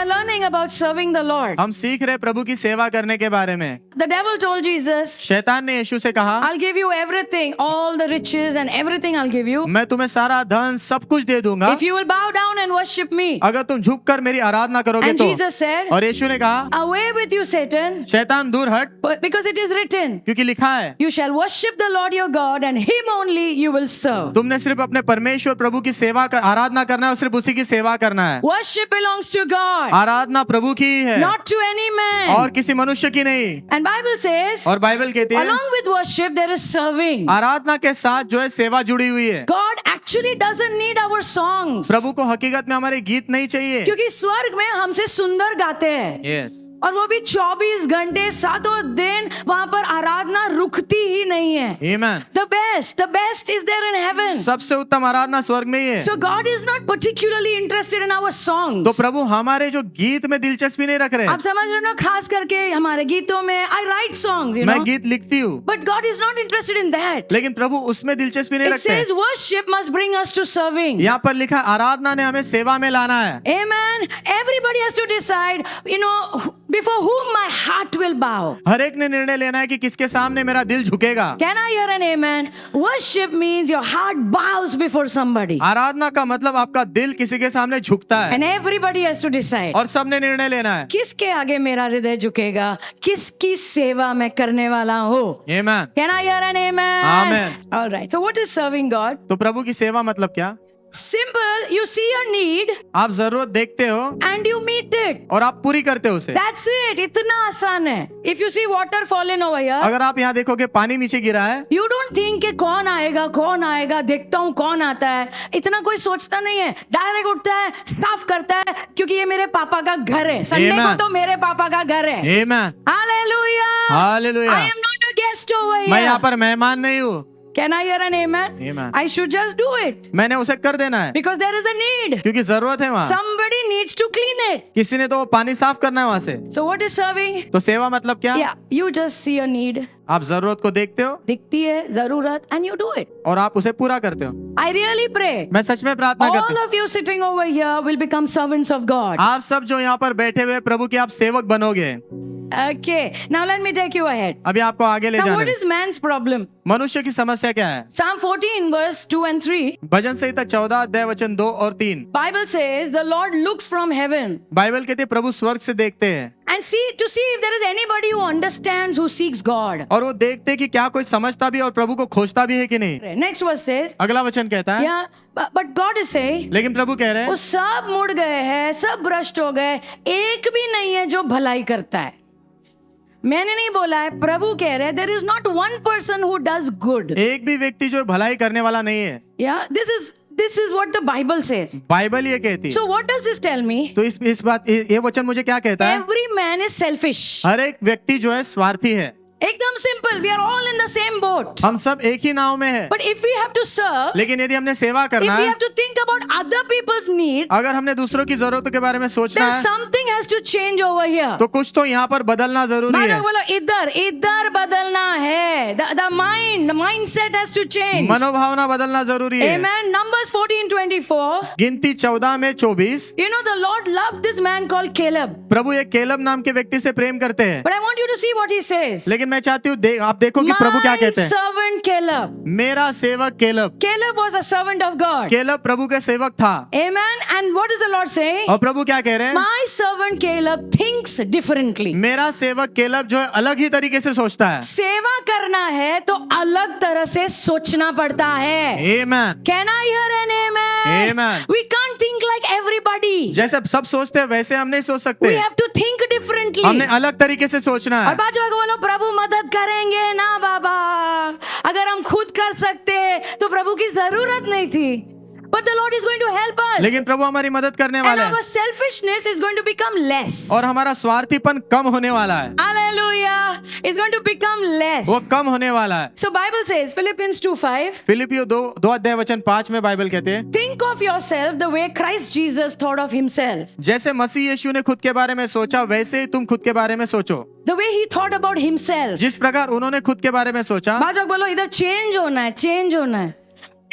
are learning about serving the Lord. हम सीख रहे प्रभु की सेवा करने के बारे में। The devil told Jesus, शैतान ने यीशु से कहा, I'll give you everything, all the riches and everything I'll give you. मैं तुम्हें सारा धन सब कुछ दे दूंगा If you will bow down and worship me. अगर तुम झुककर मेरी आराधना करोगे And तो। Jesus said, और यीशु ने कहा, away with you, Satan, शैतान दूर हट, because it is written, क्योंकि लिखा है you shall worship the Lord your God and him only you will serve. तुमने सिर्फ अपने परमेश्वर प्रभु की सेवा कर, आराधना करना है और सिर्फ उसी की सेवा करना है। Worship belongs to God, आराधना प्रभु की ही है not to any man. और किसी मनुष्य की नहीं। And Bible says, और बाइबल कहती है along with worship there is serving. आराधना के साथ जो है सेवा जुड़ी हुई है। God actually doesn't need our songs. प्रभु को हकीकत में हमारे गीत नहीं चाहिए। क्योंकि स्वर्ग में हमसे सुंदर गाते हैं यस, और वो भी 24 घंटे 7 दिन वहां पर आराधना रुकती ही नहीं है। आमेन। The best is there in heaven. सबसे उत्तम आराधना स्वर्ग में ही है। So God is not particularly interested in our songs. तो प्रभु हमारे जो गीत में दिलचस्पी नहीं रख रहे। आप समझ रहे हो ना, खास करके हमारे गीतों में I write songs, you know. मैं गीत लिखती हूँ, But God is not interested in that. लेकिन प्रभु उसमें दिलचस्पी नहीं It रखते। says worship must bring us to serving. यहाँ पर लिखा आराधना ने हमें सेवा में लाना है। Amen. Everybody has to decide, you know, before whom my heart will bow. हर एक ने निर्णय लेना है कि किसके सामने मेरा दिल झुकेगा। Can I hear an amen? Worship means your heart bows before somebody. आराधना का मतलब आपका दिल किसी के सामने झुकता है And everybody has to decide. और सबने निर्णय लेना है। किसके आगे मेरा हृदय झुकेगा, किसकी सेवा मैं करने वाला हूँ। आमेन। Can I hear an amen? Amen. All right. So what is serving God? तो प्रभु की सेवा मतलब क्या? Simple. You see a need आप जरूरत देखते हो and you meet it. और आप पूरी करते हो उसे। That's it. इतना आसान है. If you see water falling over here, अगर आप यहाँ देखोगे पानी नीचे गिरा है, you don't think कि कौन आएगा, देखता हूँ कौन आता है. इतना कोई सोचता नहीं है. डायरेक्ट उठता है, साफ करता है, क्योंकि ये मेरे पापा का घर है. संडे को Amen. तो मेरे पापा का घर है. आमेन। Hallelujah. Hallelujah. I am not a guest over मैं here. यहाँ पर मेहमान नहीं हूँ। Can I hear an amen? Amen. I should just do it मैंने उसे कर देना है because there is a need. क्योंकि जरूरत है वहाँ। Somebody needs to clean it. किसी ने तो वो पानी साफ करना है वहाँ से। So what is serving? तो सेवा मतलब क्या? Yeah, you just see a need. आप जरूरत को देखते हो दिखती है जरूरत and you do it. और आप उसे पूरा करते हो। I really pray मैं सच में प्रार्थना करता all हूँ of you sitting over here will become servants of God. आप सब जो यहाँ पर बैठे हुए प्रभु के आप सेवक बनोगे। Okay, now let me take you ahead. अभी आपको आगे ले Now जाने what they. is man's problem? मनुष्य की समस्या क्या है? Psalm 14 verse 2 and 3. भजन संहिता 14 अध्याय वचन 2 और 3। Bible says the Lord looks from heaven Bible कहती है प्रभु स्वर्ग से देखते हैं and see if there is anybody who understands, who seeks God. और वो देखते हैं कि क्या कोई समझता भी है और प्रभु को खोजता भी है कि नहीं। Next verse says, अगला वचन कहता है, yeah, but God is saying, लेकिन प्रभु कह रहे वो हैं सब मुड़ गए हैं, सब भ्रष्ट हो गए, एक भी नहीं है जो भलाई करता है। मैंने नहीं बोला है, प्रभु कह रहे हैं, there is not one person who does good. एक भी व्यक्ति जो भलाई करने वाला नहीं है। Yeah, this is what the Bible says. Bible ये कहती है। So what does this tell me? तो इस बात ये वचन मुझे क्या कहता है? Every man is selfish. हर एक व्यक्ति जो है स्वार्थी है। एकदम simple, we are all in the same boat. हम सब एक ही नाव में है। But if we have to serve, लेकिन यदि हमने सेवा करना if we है, have to think about other people's needs, अगर हमने दूसरों की जरूरतों के बारे में सोचना then है, something has to change over here. तो कुछ तो यहाँ पर बदलना जरूरी है। बोलो इधर बदलना है. The mindset has to change. मनोभावना बदलना जरूरी है। Amen. Numbers 14:24. गिनती 14 में 24। You know the Lord loved this man called Caleb. प्रभु एक केलब नाम के व्यक्ति से प्रेम करते हैं। But I want you to see what he says. लेकिन मैं चाहती हूँ आप देखो कि प्रभु क्या My कहते हैं। servant Caleb. मेरा सेवक Caleb. Caleb was a servant of God. Caleb प्रभु के सेवक था। Amen. And what does the Lord say? और प्रभु क्या कह रहे हैं? My servant Caleb thinks differently. मेरा सेवक केलब जो है अलग ही तरीके से सोचता है। सेवा करना है तो अलग तरह से सोचना पड़ता है। Amen. Can I hear an amen? Amen. We can't think like everybody. जैसे सब सोचते हैं वैसे हम नहीं सोच सकते। We have to think differently. हमने अलग तरीके से सोचना और है। बाजू वाले बोलो प्रभु मदद करेंगे ना बाबा, अगर हम खुद कर सकते तो प्रभु की जरूरत नहीं थी। But the Lord is going to help us. लेकिन प्रभु हमारी मदद करने And वाला है our selfishness is going to become less. और हमारा स्वार्थीपन कम होने वाला है। Hallelujah. It's going to become less. वो कम होने वाला है। So Bible says, Philippians 2:5. फिलिपियो 2 अध्याय वचन 5 में बाइबल कहते हैं, Think of yourself the way Christ Jesus thought of himself. जैसे मसीह यीशु ने खुद के बारे में सोचा वैसे ही तुम खुद के बारे में सोचो। The way he thought about himself. जिस प्रकार उन्होंने खुद के बारे में सोचा। बाजू बोलो इधर चेंज होना है, चेंज होना है।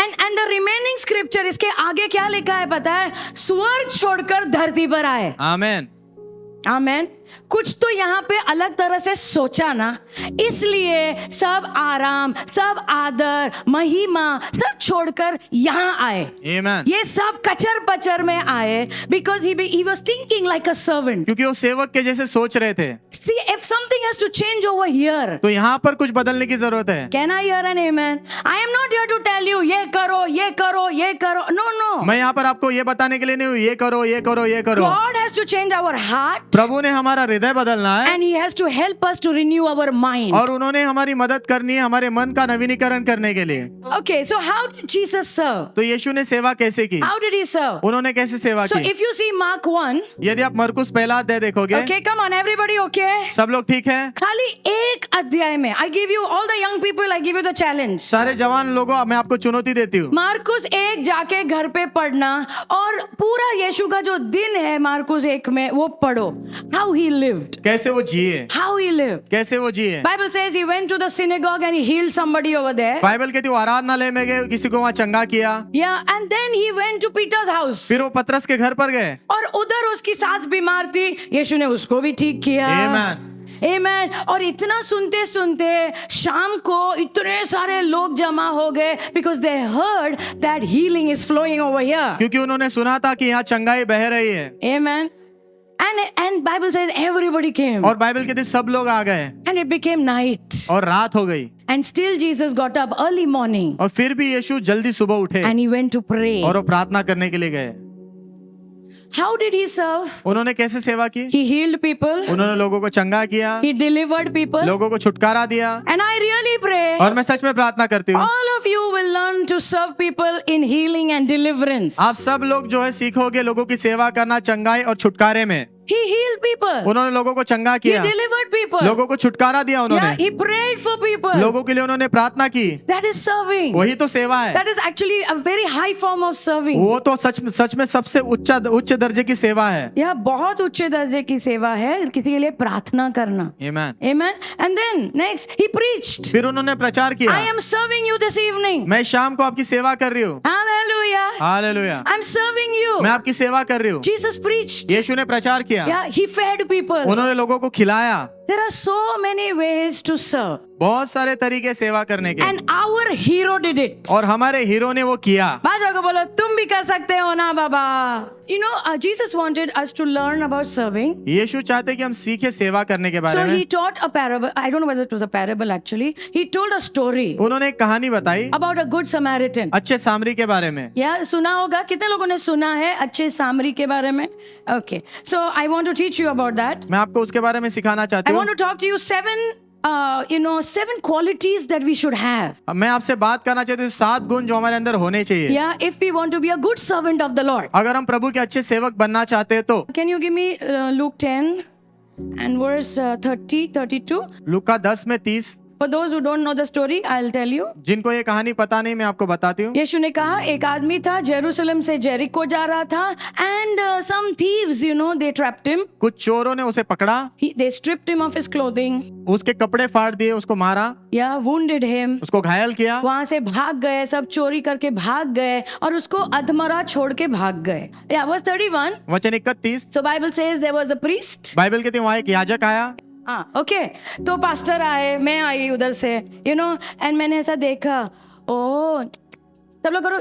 And the remaining scripture, इसके आगे क्या लिखा है पता है? स्वर्ग छोड़कर धरती पर आए। आमेन। आमेन। कुछ तो यहाँ पे अलग तरह से सोचा ना, इसलिए सब आराम, सब आदर, महिमा सब छोड़कर यहाँ आए। Amen. ये सब कचर पचर में आए because he was thinking like a servant. क्योंकि वो सेवक के जैसे सोच रहे थे। See, if something has to change over here, तो यहाँ पर कुछ बदलने की जरूरत है। can I hear an amen? I am not here to tell you ये करो, ये करो, ये करो. No, no. मैं यहाँ पर आपको ये बताने के लिए नहीं हूँ ये करो, ये करो, ये करो। God has to change our heart प्रभु ने हमारा हृदय बदलना है and He has to help us to renew our mind. और उन्होंने हमारी मदद करनी है हमारे मन का नवीनीकरण करने के लिए। Okay, so how did Jesus serve? तो यीशु ने सेवा कैसे की? How did He serve? उन्होंने कैसे सेवा So की? if you see Mark 1, यदि आप मरकुस पहला अध्याय देखोगे, okay, come on, everybody, okay? सब लोग ठीक है? खाली एक अध्याय में, I give you all the young people, I give you the challenge. सारे जवान लोगों मैं आपको चुनौती देती हूँ। मार्कुस 1 जाके घर पे पढ़ना और पूरा यीशु का जो दिन है मार्कुस 1 में वो पढ़ो। How he lived. कैसे वो जिए, How he lived. कैसे वो जिए। Bible says he went to the synagogue and he healed somebody over there. Bible कहती है वो आराधनालय में गए, किसी को वहाँ चंगा किया। Yeah, and then he went to Peter's house. फिर वो पतरस के घर पर गए। और उधर उसकी सास बीमार थी, यीशु ने उसको भी ठीक किया। Amen. Amen. और इतना सुनते सुनते शाम को इतने सारे लोग जमा हो गए because they heard that healing is flowing over here. क्योंकि उन्होंने सुना था कि यहाँ चंगाई बह रही है। Amen. And Bible says everybody came. और बाइबल कहती है सब लोग आ गए And it became night. और रात हो गई And still Jesus got up early morning और फिर भी यीशु जल्दी सुबह उठे and he went to pray. और वो प्रार्थना करने के लिए गए। How did he serve? उन्होंने कैसे सेवा की? He healed people. उन्होंने लोगों को चंगा किया, He delivered people. लोगों को छुटकारा दिया। And I really pray और मैं सच में प्रार्थना करती हूँ all of you will learn to serve people in healing and deliverance. आप सब लोग जो है सीखोगे लोगों की सेवा करना चंगाई और छुटकारे में। He healed people. उन्होंने लोगों को चंगा He किया, delivered people. लोगों को छुटकारा दिया Yeah, उन्होंने, he prayed for people. लोगों के लिए उन्होंने प्रार्थना की। That is serving. वही तो सेवा है। That is actually a very high form of serving. वो तो सच में सबसे उच्च दर्जे की सेवा है। यह बहुत उच्च दर्जे की सेवा है, किसी के लिए प्रार्थना करना। Amen. Amen. And then next he preached. फिर उन्होंने प्रचार किया, I am serving you this evening. मैं शाम को आपकी सेवा कर रही हूँ। Hallelujah. Hallelujah. I'm serving you. मैं आपकी सेवा कर रही हूँ। Jesus preached. यीशु ने प्रचार किया, Yeah, he fed people. उन्होंने लोगों को खिलाया। There are so many ways to serve. बहुत सारे तरीके सेवा करने के And our hero did it. और हमारे हीरो ने वो किया। बाजू को बोलो तुम भी कर सकते हो ना बाबा। You know, Jesus wanted us to learn about serving. यीशु चाहते कि हम सीखे सेवा करने के बारे So में। he taught a parable. I don't know whether it was a parable actually. He told a story उन्होंने एक कहानी बताई about a good Samaritan. अच्छे सामरी के बारे में। या सुना होगा, कितने लोगों ने सुना है अच्छे सामरी के बारे में? Okay, so I want to teach you about that. मैं आपको उसके बारे में सिखाना चाहती I हूँ। want to talk to you seven qualities that we should have. मैं आपसे बात करना चाहती हूँ 7 गुण जो हमारे अंदर होने चाहिए। Yeah, if we want to be a good servant of the Lord. अगर हम प्रभु के अच्छे सेवक बनना चाहते हैं तो Can you give me Luke 10 and verse 30, 32? लूका 10 में 30। For those who don't know the story, I'll tell you. जिनको ये कहानी पता नहीं मैं आपको बताती हूँ। यीशु ने कहा एक आदमी था, जेरूसलम से जेरिको जा रहा था and some thieves, they trapped him. कुछ चोरों ने उसे पकड़ा, They stripped him of his clothing. उसके कपड़े फाड़ दिए, उसको मारा, Yeah, wounded him. उसको घायल किया, वहां से भाग गए, सब चोरी करके भाग गए और उसको अधमरा छोड़ के भाग गए। Yeah, verse 31. वचन 31। So Bible says there was a priest. Bible कहती है वहाँ एक याजक आया। हाँ, ओके, तो पास्टर आए, मैं आई उधर से, एंड मैंने ऐसा देखा, ओ सब लोग करो,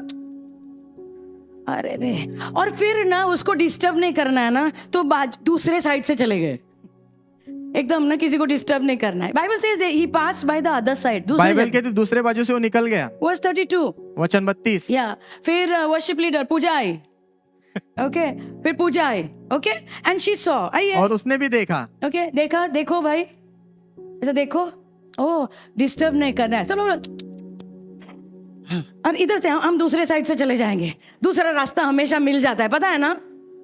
अरे रे, और फिर ना उसको डिस्टर्ब नहीं करना है ना, तो दूसरे साइड से चले गए एकदम ना, किसी को डिस्टर्ब नहीं करना है। Bible says he passed by the other side. Bible कहती दूसरे बाजू से वो निकल गया। वर्स 32। वचन 32। या फिर वर्शिप लीडर पूजा आई, ओके, फिर पूजा आई, ओके, एंड शी सॉ, आइए, और उसने भी देखा, ओके, देखा, देखो भाई, ऐसा देखो, ओ डिस्टर्ब नहीं करना है, चलो, और इधर से हम दूसरे साइड से चले जाएंगे, दूसरा रास्ता हमेशा मिल जाता है, पता है ना?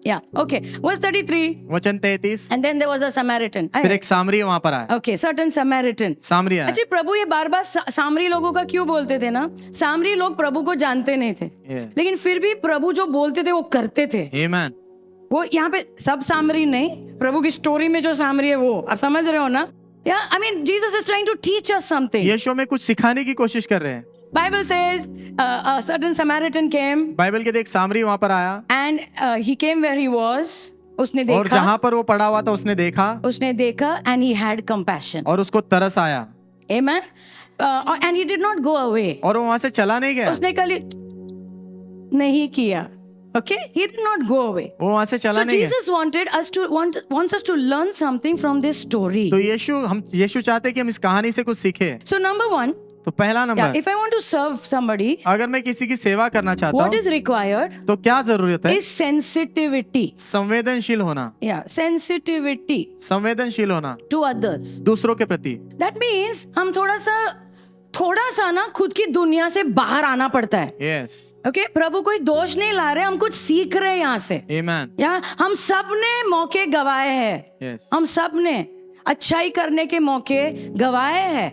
या ओके, वर्स 33। वचन 33। And then there was a Samaritan. फिर एक सामरी वहां पर आया। Okay, certain Samaritan. सामरी आया। अच्छा, प्रभु ये बार बार सामरी लोगों का क्यों बोलते थे ना? सामरी लोग प्रभु को जानते नहीं थे, लेकिन फिर भी प्रभु जो बोलते थे वो करते थे। आमीन। वो यहाँ पे सब सामरी नहीं, प्रभु की स्टोरी में जो सामरी है वो आप समझ रहे हो ना? या I mean Jesus is trying to teach us something. यीशु में कुछ सिखाने की कोशिश कर रहे हैं। Bible says a certain Samaritan came Bible के एक सामरी वहां पर आया, and he came where he was उसने और देखा, जहां पर वो पड़ा हुआ था उसने देखा and he had compassion. और उसको तरस आया Amen. And he did not go away. और वो वहां से चला नहीं गया, उसने कल नहीं किया. Okay, he did not go away. वो वहां से चला So नहीं गया। Jesus wants us to learn something from this story. तो यीशु चाहते कि हम इस कहानी से कुछ सीखे। So number one, तो पहला number, if I want to serve somebody, अगर मैं किसी की सेवा करना चाहता what हूँ is required तो क्या जरूरत है? is sensitivity. संवेदनशील होना, Sensitivity संवेदनशील होना to others. दूसरों के प्रति। That means हम थोड़ा सा ना खुद की दुनिया से बाहर आना पड़ता है. यस, ओके, प्रभु कोई दोष नहीं ला रहे, हम कुछ सीख रहे हैं यहाँ से. आमेन। या हम सब ने मौके गवाए हैं, यस, हम सब ने अच्छाई करने के मौके गवाए हैं,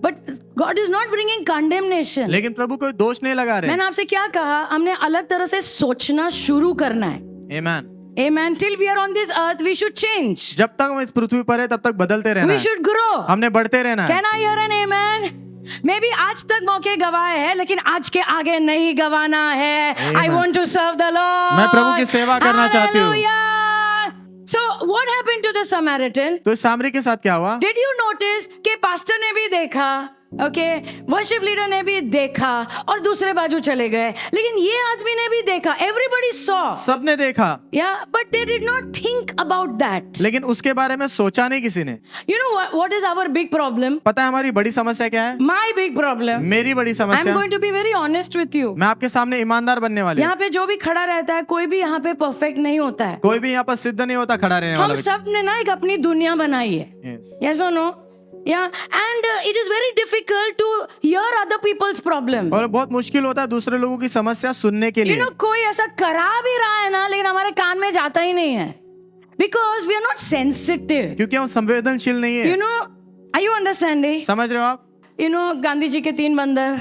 but God is not bringing condemnation. लेकिन प्रभु कोई दोष नहीं लगा रहे। मैंने आपसे क्या कहा, हमने अलग तरह से सोचना शुरू करना है. आमेन। Amen. Till we are on this earth, we should change. जब तक हम इस पृथ्वी पर है तब तक बदलते रहना We है, should grow. हमने बढ़ते रहना है। Can I hear an amen? May be आज तक मौके गवाए हैं, लेकिन आज के आगे नहीं गवाना है. I want to serve the Lord. मैं प्रभु की सेवा करना चाहती हूँ। Hallelujah. So what happened to the Samaritan? तो इस सामरी के साथ क्या हुआ? Did you notice कि पास्टर ने भी देखा, ओके, वर्शिप लीडर ने भी देखा और दूसरे बाजू चले गए, लेकिन ये आदमी ने भी देखा. एवरीबडी सॉ, सबने देखा, या, but they did not think about that. लेकिन उसके बारे में सोचा नहीं किसी ने। You know what is our big problem? पता है हमारी बड़ी समस्या क्या है? My big problem. मेरी बड़ी I'm समस्या, going to be very honest with you. मैं आपके सामने ईमानदार बनने वाली हूँ। यहाँ पे जो भी खड़ा रहता है, कोई भी यहाँ पे परफेक्ट नहीं होता है. कोई भी यहाँ पर सिद्ध नहीं होता खड़ा रहने हम वाला सब ने ना एक अपनी दुनिया बनाई है. व्यक्ति। Yes or no? Yeah, and it is very difficult to hear other people's problem. और बहुत मुश्किल होता है दूसरे लोगों की समस्या सुनने के You लिए। know, कोई ऐसा करा भी रहा है ना, लेकिन हमारे कान में जाता ही नहीं है. Because we are not sensitive. क्योंकि हम संवेदनशील नहीं है। You know, are you understanding? समझ रहे हो आप? You know, गांधी जी के 3 बंदर.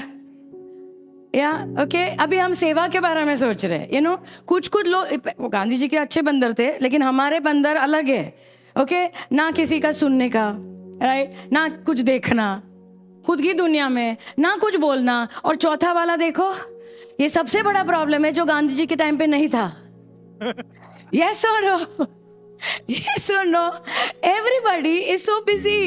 ओके, अभी हम सेवा के बारे में सोच रहे हैं. You know, कुछ लोग, वो गांधी जी के अच्छे बंदर थे, लेकिन हमारे बंदर अलग है. ओके, ना किसी का सुनने का, राइट, ना कुछ देखना, खुद की दुनिया में ना कुछ बोलना. और चौथा वाला देखो, ये सबसे बड़ा प्रॉब्लम है जो गांधी जी के टाइम पे नहीं था. यस और no? Yes or no? Everybody is so busy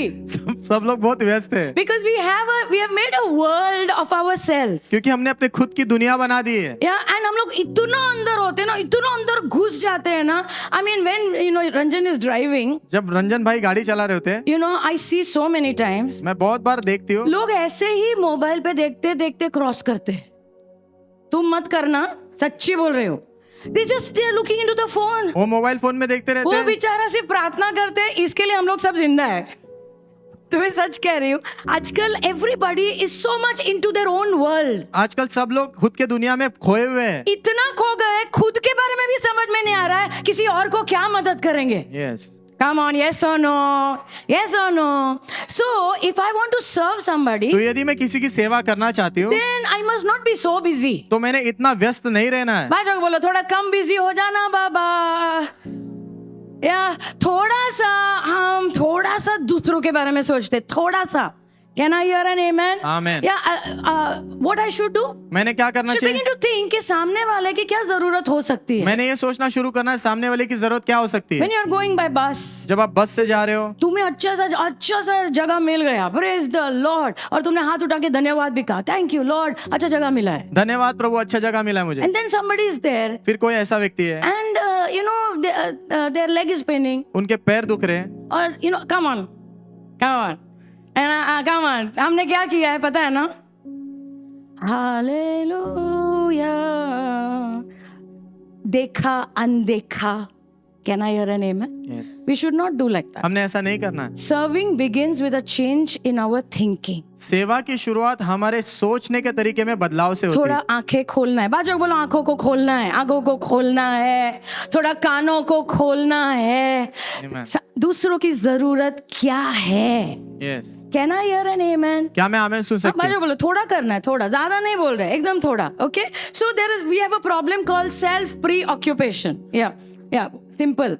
सब लोग बहुत व्यस्त है, because we have made a world of ourselves. क्योंकि हमने अपने खुद की दुनिया बना दी है। Yeah, and हम लोग इतना अंदर होते हैं ना, इतना अंदर घुस जाते हैं ना. I mean, when Ranjan is driving, जब रंजन भाई गाड़ी चला रहे होते हैं, I see so many times, मैं बहुत बार देखती हूँ लोग ऐसे ही मोबाइल पे देखते देखते क्रॉस करते. तुम मत करना, सच्ची बोल रहे हो. they are looking into the phone. वो मोबाइल फोन में देखते रहते वो हैं। बेचारा सिर्फ प्रार्थना करते हैं, इसके लिए हम लोग सब जिंदा है. तुम्हें सच कह रही हूँ, आजकल everybody is so much into their own world. आजकल सब लोग खुद के दुनिया में खोए हुए हैं। इतना खो गए, खुद के बारे में भी समझ में नहीं आ रहा है, किसी और को क्या मदद करेंगे. Yes, Come on, yes or no? Yes or no? So, if I want to serve somebody, तो यदि मैं किसी की सेवा करना चाहती हूँ then I must not be so busy. तो मैंने इतना व्यस्त नहीं रहना है। बाजो बोलो, थोड़ा कम बिजी हो जाना बाबा. या हम थोड़ा सा दूसरों के बारे में सोचते, थोड़ा सा. Can I hear an amen? Amen. Yeah, what I should do? मैंने क्या करना Should चाहिए? begin to think कि सामने वाले की क्या जरूरत हो सकती है. मैंने ये सोचना शुरू करना है सामने वाले की जरूरत क्या हो सकती है। When you are going by bus, जब आप बस से जा रहे हो, तुम्हें अच्छा सा जगह मिल गया, praise the Lord, और तुमने हाथ उठा के धन्यवाद भी कहा, thank you Lord, अच्छा जगह मिला है. धन्यवाद प्रभु, अच्छा जगह मिला है मुझे। And then somebody is there, फिर कोई ऐसा व्यक्ति है, and their leg is paining, उनके पैर दुख रहे हैं, और come on, and come on, हमने क्या किया है पता है ना? हालेलुया. देखा अनदेखा. Can I hear an amen? Yes. We should not do like that. हमने ऐसा नहीं करना है। Serving begins with a change in our thinking. सेवा की शुरुआत हमारे सोचने के तरीके में बदलाव से होती थोड़ा है। आंखें खोलना है. बाजू बोलो, आंखों को खोलना है, आंखों को खोलना है, थोड़ा कानों को खोलना है. Amen. दूसरों की जरूरत क्या है? Yes. Can I hear an amen? क्या मैं आमेन सुन सकती बाजू हूँ? बोलो, थोड़ा करना है, थोड़ा, ज्यादा नहीं बोल रहे, एकदम थोड़ा. Okay, so we have a problem called self preoccupation. Yeah, simple.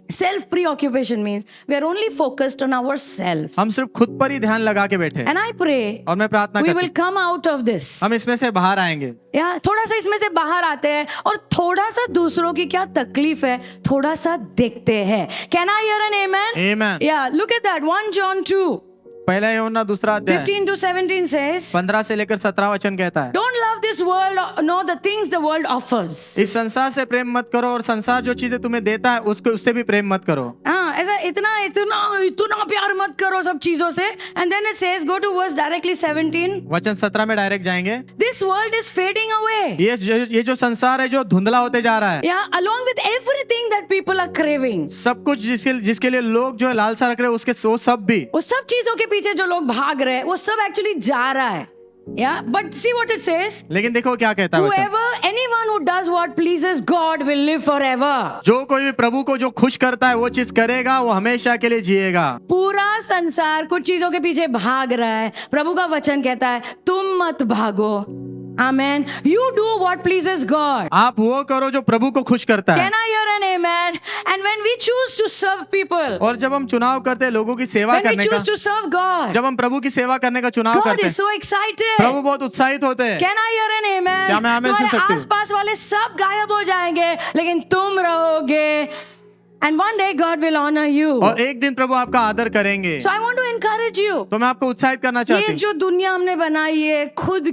Self preoccupation means we are only focused on ourselves. हम सिर्फ खुद पर ही ध्यान लगा के बैठे हैं। And I pray और मैं प्रार्थना we करता will हूँ come out of this. हम इसमें से बाहर आएंगे। या थोड़ा सा इसमें से बाहर आते हैं और थोड़ा सा दूसरों की क्या तकलीफ है थोड़ा सा देखते हैं. Can I hear an amen? Amen. Yeah, look at that. 1 John 2, पहला यूहन्ना दूसरा अध्याय 15 to 17 says, 15 से लेकर 17 वचन कहता है, don't love this world nor the things the world offers. इस संसार से प्रेम मत करो और संसार जो चीजें तुम्हें देता है उससे भी प्रेम मत करो। हाँ, ऐसा इतना इतना इतना प्यार मत करो सब चीजों से. And then it says, go to verse directly 17. वचन 17 में डायरेक्ट जाएंगे। This world is fading away. ये जो संसार है जो धुंधला होते जा रहा है, Yeah, along with everything that people are craving. सब कुछ जिसके लिए लोग जो है लालसा रख रहे हैं उसके वो सब भी, वो सब चीजों के पीछे जो लोग भाग रहे हैं वो सब एक्चुअली जा रहा है. Yeah, but see what it says. लेकिन देखो क्या कहता है वचन, Whoever, anyone who does what pleases God will live forever. जो कोई भी प्रभु को जो खुश करता है वो चीज करेगा, वो हमेशा के लिए जिएगा। पूरा संसार कुछ चीजों के पीछे भाग रहा है. प्रभु का वचन कहता है तुम मत भागो. Amen. You do what pleases God. आप वो करो जो प्रभु को खुश करता है। Can I hear an amen? And when we choose to serve people, और जब हम चुनाव करते हैं लोगों की सेवा when we करने का, choose to serve God, जब हम प्रभु की सेवा करने का चुनाव God करते is हैं, so excited. प्रभु बहुत उत्साहित होते हैं। Can I hear an amen? क्या मैं आमीन सुन तुम्हारे सकती हूँ? आसपास वाले सब गायब हो जाएंगे लेकिन तुम रहोगे. And one day God will honor you. और एक दिन प्रभु आपका आदर करेंगे। So I want to encourage you. तो मैं आपको उत्साहित करना चाहती ये हूँ। जो दुनिया हमने बनाई है खुद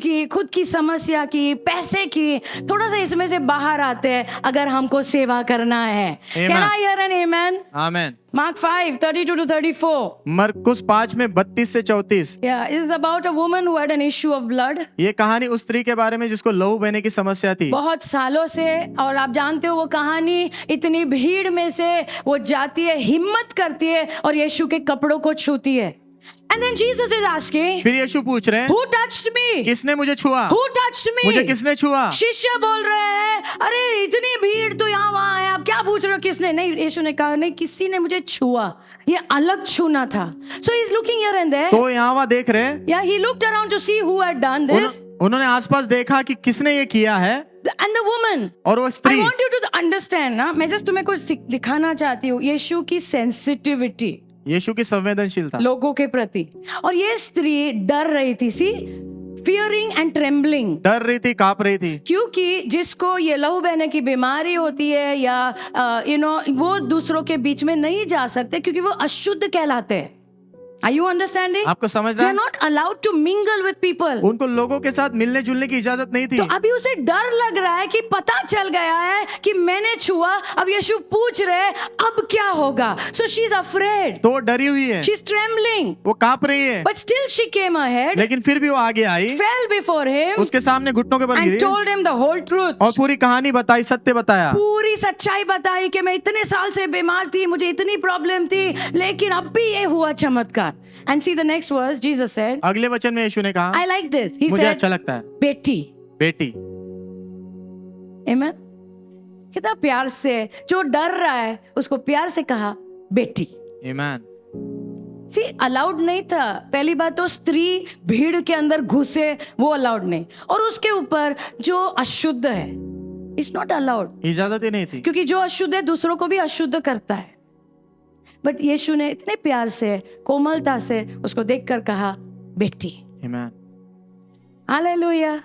की समस्या की, पैसे की, थोड़ा सा इसमें से बाहर आते हैं अगर हमको सेवा करना है. Amen. Can I hear an amen? Amen. Mark 5, 32 to 34. मरकुस 5 में 32 से 34। Yeah, it is about a woman who had an issue of blood. ये कहानी उस स्त्री के बारे में जिसको लहू बहने की समस्या थी। बहुत सालों से, और आप जानते हो वो कहानी, इतनी भीड़ में से वो जाती है, हिम्मत करती है और यीशु के कपड़ों को छूती है. And then Jesus is asking, फिर यीशु पूछ रहे हैं, who touched me? किसने मुझे छुआ? Who touched me? मुझे किसने छुआ? शिष्य बोल रहे हैं, अरे इतनी भीड़ तो यहाँ वहाँ है, आप क्या पूछ रहे हो किसने? नहीं, यीशु ने कहा नहीं, किसी ने मुझे छुआ. ये अलग छूना था. So he's looking here and there. तो यहाँ वहाँ देख रहे हैं। Yeah, he looked around to see who had done this. उन्होंने आसपास देखा कि किसने ये किया है, And the woman. और वो I स्त्री। want you to understand ना, मैं just तुम्हें कुछ दिखाना चाहती हूँ, यीशु की सेंसिटिविटी यीशु की संवेदनशीलता लोगों के प्रति. और ये स्त्री डर रही थी, सी, फियरिंग एंड ट्रेम्बलिंग. डर रही थी, कांप रही थी, क्योंकि जिसको ये लहू बहने की बीमारी होती है या वो दूसरों के बीच में नहीं जा सकते क्योंकि वो अशुद्ध कहलाते हैं. Are you understanding? आपको समझ They रहा are है? not allowed to mingle with people. उनको लोगों के साथ मिलने जुलने की इजाजत नहीं थी। तो अभी उसे डर लग रहा है कि पता चल गया है कि मैंने छुआ. अब यीशु पूछ रहे हैं अब क्या होगा. So she is afraid. तो वो डरी हुई है, She's trembling. वो कांप रही है, But still she came ahead, लेकिन फिर भी वो आगे आई, fell before him उसके सामने घुटनों के बल and Giri told him the whole truth. और पूरी कहानी बताई, सत्य बताया, पूरी सच्चाई बताई कि मैं इतने साल से बीमार थी, मुझे इतनी प्रॉब्लम थी, लेकिन अब भी ये हुआ चमत्कार. And see the next verse, Jesus said, अगले वचन में यीशु ने कहा, I like this. He मुझे said, अच्छा लगता है, बेटी. बेटी। Amen. कितना प्यार से, जो डर रहा है उसको प्यार से कहा बेटी. आमीन। See, अलाउड नहीं था. पहली बात तो स्त्री भीड़ के अंदर घुसे, वो अलाउड नहीं. और उसके ऊपर जो अशुद्ध है, इट्स नॉट अलाउड. इजाजत ही नहीं थी, क्योंकि जो अशुद्ध है दूसरों को भी अशुद्ध करता है. बट यीशु ने इतने प्यार से, कोमलता से उसको देखकर कहा बेटी. आमीन। Hallelujah.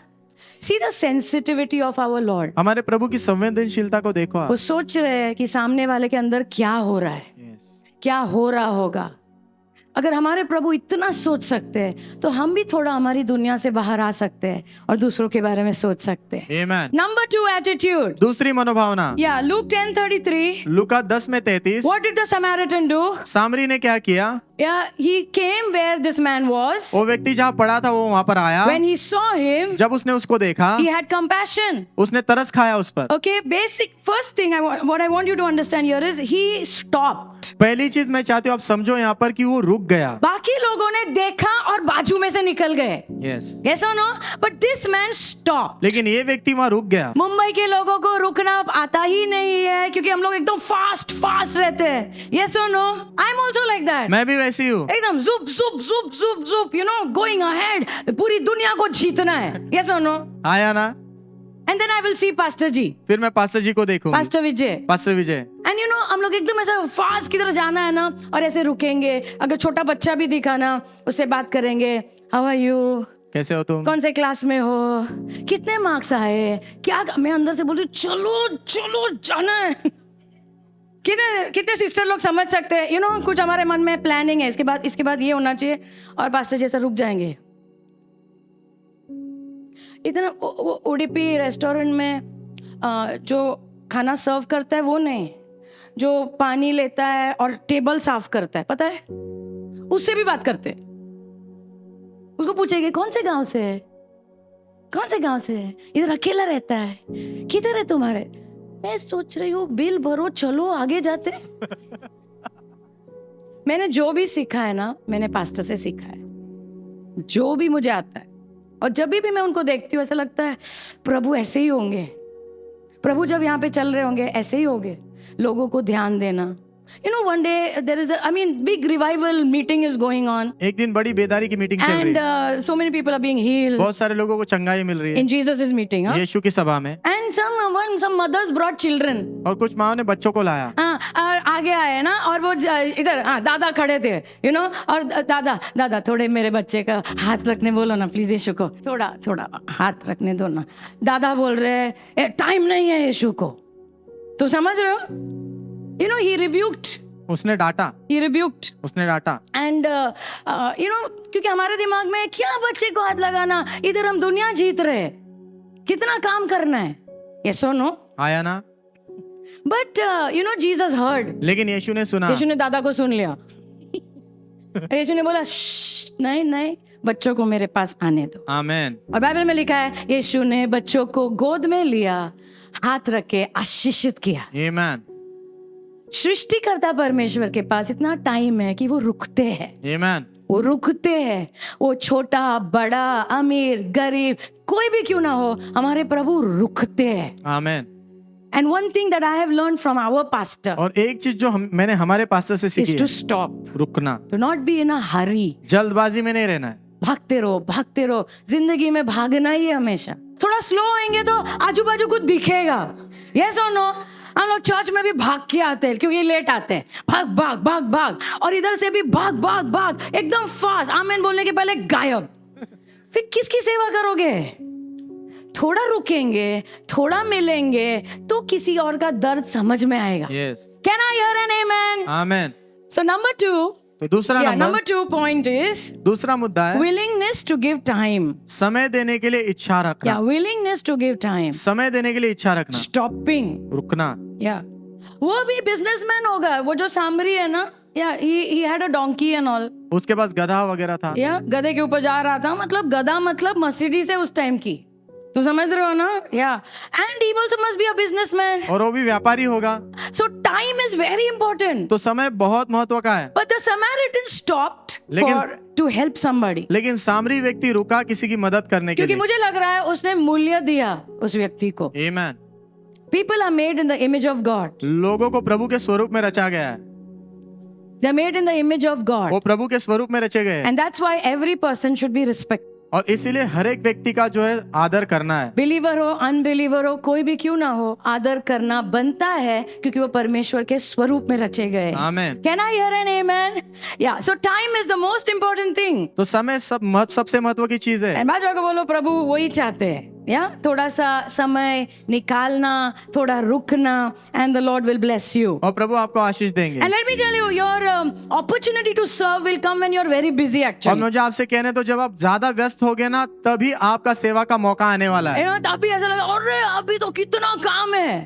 See the sensitivity of our Lord. हमारे प्रभु की संवेदनशीलता को देखो आप। वो सोच रहे हैं कि सामने वाले के अंदर क्या हो रहा है, Yes. क्या हो रहा होगा. अगर हमारे प्रभु इतना सोच सकते हैं तो हम भी थोड़ा हमारी दुनिया से बाहर आ सकते हैं और दूसरों के बारे में सोच सकते हैं. आमीन। Number 2, attitude. दूसरी मनोभावना, Yeah, Luke 10:33. लूका 10 में 33। What did the Samaritan do? सामरी ने क्या किया? Yeah, he came where this man was. वो व्यक्ति जहाँ पड़ा था वो वहाँ पर आया। When he saw him, जब उसने उसको देखा, he had compassion. उसने तरस खाया उस पर। Okay, basic first thing what I want you to understand here is he stopped. पहली चीज मैं चाहती हूँ आप समझो यहाँ पर कि वो रुक गया। बाकी लोगों ने देखा और बाजू में से निकल गए. Yes. Yes or no? But this man stopped. लेकिन ये व्यक्ति वहाँ रुक गया। मुंबई के लोगों को रुकना आता ही नहीं है क्योंकि हम लोग एकदम फास्ट रहते हैं. Yes or no? I'm also like that. मैं भी वैसी हूँ, एकदम zup zup zup zup zup, you know, going ahead. पूरी दुनिया को जीतना है. Yes or no? आया ना। And then I will see Pastor G, फिर मैं पास्टर जी को देखूंगी, Pastor Vijay. Pastor Vijay. And you no हम लोग एकदम ऐसा फास्ट की तरह जाना है ना, और ऐसे रुकेंगे, अगर छोटा बच्चा भी दिखा ना उससे बात करेंगे, हाउ आर यू, कैसे हो तुम? कौन से क्लास में हो, कितने मार्क्स आए, क्या, मैं अंदर से बोलती हूँ चलो चलो जाना है। कितने कितने सिस्टर लोग समझ सकते हैं, यू नो कुछ हमारे मन में प्लानिंग है, इसके बाद ये होना चाहिए, और पास्टर जैसा रुक जाएंगे। इतना उडुपी रेस्टोरेंट में जो खाना सर्व करता है वो नहीं, जो पानी लेता है और टेबल साफ करता है, पता है, उससे भी बात करते। उसको पूछेंगे कौन से गांव से है, कौन से गांव से है, इधर अकेला रहता है, किधर है तुम्हारे, मैं सोच रही हूँ बिल भरो चलो आगे जाते। मैंने जो भी सीखा है ना, मैंने पास्टर से सीखा है, जो भी मुझे आता है, और जब भी मैं उनको देखती हूँ ऐसा लगता है प्रभु ऐसे ही होंगे, प्रभु जब यहाँ पे चल रहे होंगे ऐसे ही होंगे, लोगों को ध्यान देना। You know, one day there is big revival meeting is going on. एक दिन बड़ी बेदारी की मीटिंग चल रही है। And so many people are being healed. बहुत सारे लोगों को चंगाई मिल रही है in Jesus' meeting, huh? यीशु की सभा में। And some mothers brought children. और कुछ माँ ने बच्चों को लाया। आगे आए ना, और वो इधर दादा खड़े थे, you know, और दादा थोड़े मेरे बच्चे का हाथ रखने बोलो ना प्लीज, यीशु को थोड़ा हाथ रखने दो ना। दादा बोल रहे टाइम नहीं है यीशु को, तुम समझ रहे हो? You know, he rebuked. उसने डांटा। He rebuked. उसने डांटा। And you know, क्योंकि हमारे दिमाग में क्या बच्चे को हाथ लगाना, इधर हम दुनिया जीत रहे, कितना काम करना है, yes or no? आया ना? But you know, Jesus heard. लेकिन यीशु ने सुना। यीशु ने दादा को सुन लिया। यीशु ने बोला नहीं, बच्चों को मेरे पास आने दो। आमेन। और बाइबल में लिखा है यीशु ने बच्चों को गोद में लिया, हाथ रख के आशीषित किया। आमेन। सृष्टिकर्ता परमेश्वर के पास इतना टाइम है कि वो रुकते हैं। आमेन। वो रुकते हैं, वो छोटा बड़ा अमीर गरीब कोई भी क्यों ना हो, हमारे प्रभु रुकते हैं। आमेन। And one thing that I have learned from our pastor और एक चीज जो मैंने हमारे पास्टर से सीखी is to है, stop. रुकना। Do not be in a hurry. जल्दबाजी में नहीं रहना है। भागते रहो, जिंदगी में भागना ही है हमेशा। थोड़ा स्लो होएंगे तो आजू बाजू कुछ दिखेगा, yes or no? हम लोग चर्च में भी भाग के आते हैं क्योंकि लेट आते हैं, भाग, और इधर से भी भाग एकदम फास्ट, आमीन बोलने के पहले गायब। फिर किसकी सेवा करोगे? थोड़ा रुकेंगे, थोड़ा मिलेंगे तो किसी और का दर्द समझ में आएगा। Yes. Can I hear an amen? Amen. So number 2, तो दूसरा number 2 point is दूसरा मुद्दा है willingness to give time. समय देने के लिए इच्छा रखना। Willingness to give time. समय देने के लिए इच्छा रखना। Stopping. रुकना। वो भी बिजनेसमैन होगा, वो जो सामरी है ना, he had a donkey and all. उसके पास गधा वगैरह था। गधे के ऊपर जा रहा था, मतलब गधा मतलब मर्सिडीज है उस टाइम की, तुम समझ रहे हो ना? And he also must be a businessman. और वो भी व्यापारी होगा। So time is very important. तो समय बहुत महत्व का है। But the Samaritan stopped लेकिन to help somebody. लेकिन सामरी व्यक्ति रुका किसी की मदद करने के क्योंकि लिए। मुझे लग रहा है उसने मूल्य दिया उस व्यक्ति को। Amen. People are made in the image of God. लोगों को प्रभु के स्वरूप में रचा गया है। They're made in the image of God. वो प्रभु के स्वरूप में रचे गए हैं। And that's why every person should be respected. और इसीलिए हर एक व्यक्ति का जो है आदर करना है। बिलीवर हो अनबिलीवर हो कोई भी क्यों ना हो, आदर करना बनता है क्योंकि वो परमेश्वर के स्वरूप में रचे गए। आमेन। Can I hear an amen? Yeah. So time is the most important thing. तो समय सबसे महत्व की चीज है। बाजू को बोलो प्रभु वही चाहते हैं, थोड़ा सा समय निकालना, थोड़ा रुकना, and the Lord will bless you. और प्रभु आपको आशीष देंगे। And let me tell you, your opportunity to serve will come when you're very busy और actually. मुझे आपसे कहने तो जब आप ज्यादा व्यस्त होगे ना, तभी आपका सेवा का मौका आने वाला है। तभी ऐसा लगा अरे अभी तो कितना काम है,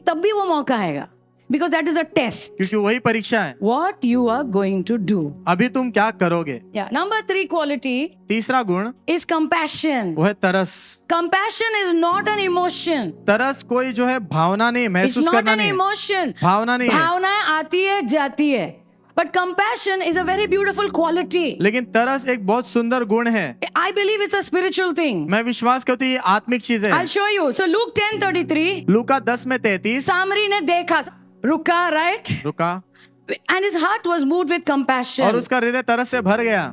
तब भी वो मौका आएगा, because that is a test. क्योंकि वही परीक्षा है। What you are going to do. अभी तुम क्या करोगे? Number 3 quality तीसरा गुण is compassion. वो है तरस। Compassion is not an emotion. तरस कोई जो है भावना नहीं, It's महसूस not करना an नहीं। emotion. भावना नहीं है। भावनाएं आती है जाती है, but compassion is a very beautiful quality. लेकिन तरस एक बहुत सुंदर गुण है। I believe it's a spiritual thing. मैं विश्वास करती हूँ ये आत्मिक चीज है। I'll show you. So Luke 10:33. लूका 10:33 सामरी ने देखा, रुका, right? रुका And his heart was moved with compassion. और उसका हृदय तरस से भर गया।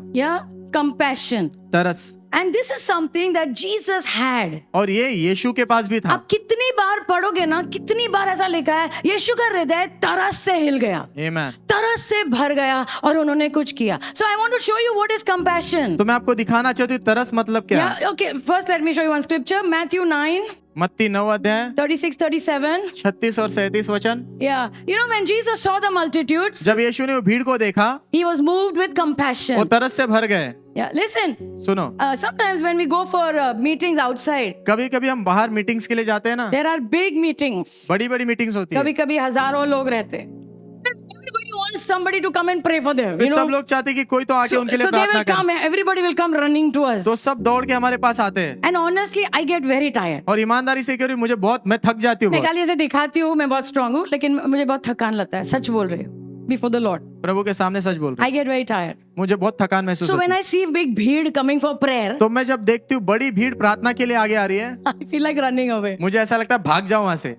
Compassion. तरस। And this is something that Jesus had. और ये यीशु के पास भी था। आप कितनी बार पढ़ोगे ना, कितनी बार ऐसा लिखा है, यीशु का हृदय तरस से हिल गया, आमेन। तरस से भर गया और उन्होंने कुछ किया। So I want to show you what is compassion. तो मैं आपको दिखाना चाहती हूँ तरस मतलब क्या है। Yeah, okay. First, let me show you one scripture. Matthew 9, मत्ती 9 अध्याय 36, 37. 36 और 37 वचन। Yeah. You know, when Jesus saw the multitudes, जब यीशु ने वो भीड़ को देखा, he was moved with वो compassion. तरस से भर गए। Yeah. Listen. सुनो, Sometimes when we go for meetings outside, कभी कभी हम बाहर मीटिंग्स के लिए जाते हैं ना, there are big meetings. बड़ी बड़ी मीटिंग्स होती है। कभी कभी हजारों लोग रहते हैं. Everybody wants somebody to come and pray for them. फिर You सब know. लोग चाहते हैं कि कोई तो आके उनके लिए So they प्रार्थना will come. करे। Everybody will come running to us. तो सब दौड़ के हमारे पास आते हैं। And honestly, I get very tired. और ईमानदारी से कह रही हूँ, मुझे बहुत, मैं थक जाती हूँ मैं बहुत। खाली ऐसे दिखाती हूँ मैं बहुत स्ट्रांग हूँ, लेकिन मुझे बहुत थकान लगता है। सच बोल रही हूँ, बिफोर द लॉर्ड प्रभु के सामने सच बोल रही आई गेट वेरी टायर्ड. हूँ। मुझे बहुत थकान महसूस सो होती व्हेन है। आई सी बिग भीड़ कमिंग फॉर प्रेयर, तो मैं जब देखती हूँ बड़ी भीड़ प्रार्थना के लिए आगे आ रही है, I feel like running away. मुझे ऐसा लगता है भाग जाऊं वहां से।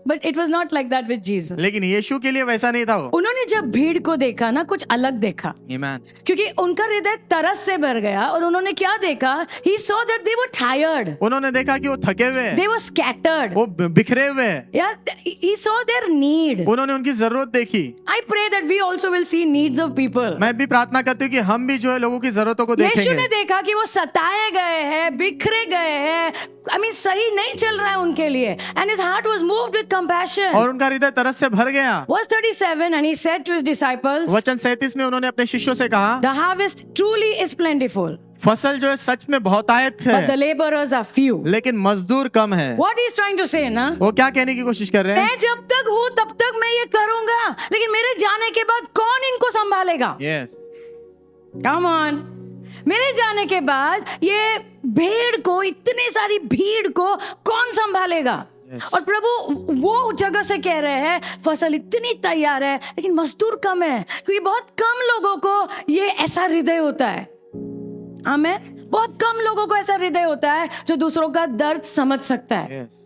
But it was not like that with Jesus. लेकिन यीशु के लिए वैसा नहीं था वो। उन्होंने जब भीड़ को देखा ना, कुछ अलग देखा, आमेन। क्योंकि उनका हृदय तरस से भर गया और उन्होंने क्या देखा? He saw that they were tired, उन्होंने देखा कि वो थके हुए हैं, दे वर स्कैटर्ड, वो बिखरे हुए हैं। या ही सॉ देयर नीड. उन्होंने उनकी जरूरत देखी। I pray that we also will see needs of people. मैं भी प्रार्थना करती हूँ कि हम भी जो है लोगों की जरूरतों को यीशु ने देखेंगे। देखा कि वो सताए गए हैं, बिखरे गए हैं, आई मीन सही नहीं चल रहा है उनके लिए. And his heart was moved with compassion. और उनका हृदय तरस से भर गया। Verse 37, and he said to his disciples, वचन 37 में उन्होंने अपने शिष्यों से कहा, the harvest truly is plentiful, फसल जो है सच में बहुतायत but the है, laborers are few. लेकिन मजदूर कम है। What he's trying to say ना, वो क्या कहने की कोशिश कर रहे हैं? मैं जब तक हूँ तब तक मैं ये करूंगा, लेकिन मेरे जाने के बाद कौन इनको संभालेगा? Yes, Come on. मेरे जाने के बाद ये भीड़ को, इतनी सारी भीड़ को कौन संभालेगा? Yes. और प्रभु वो जगह से कह रहे हैं फसल इतनी तैयार है लेकिन मजदूर कम है, क्योंकि बहुत कम लोगों को ये ऐसा हृदय होता है. आमेन. बहुत कम लोगों को ऐसा हृदय होता है जो दूसरों का दर्द समझ सकता है. Yes.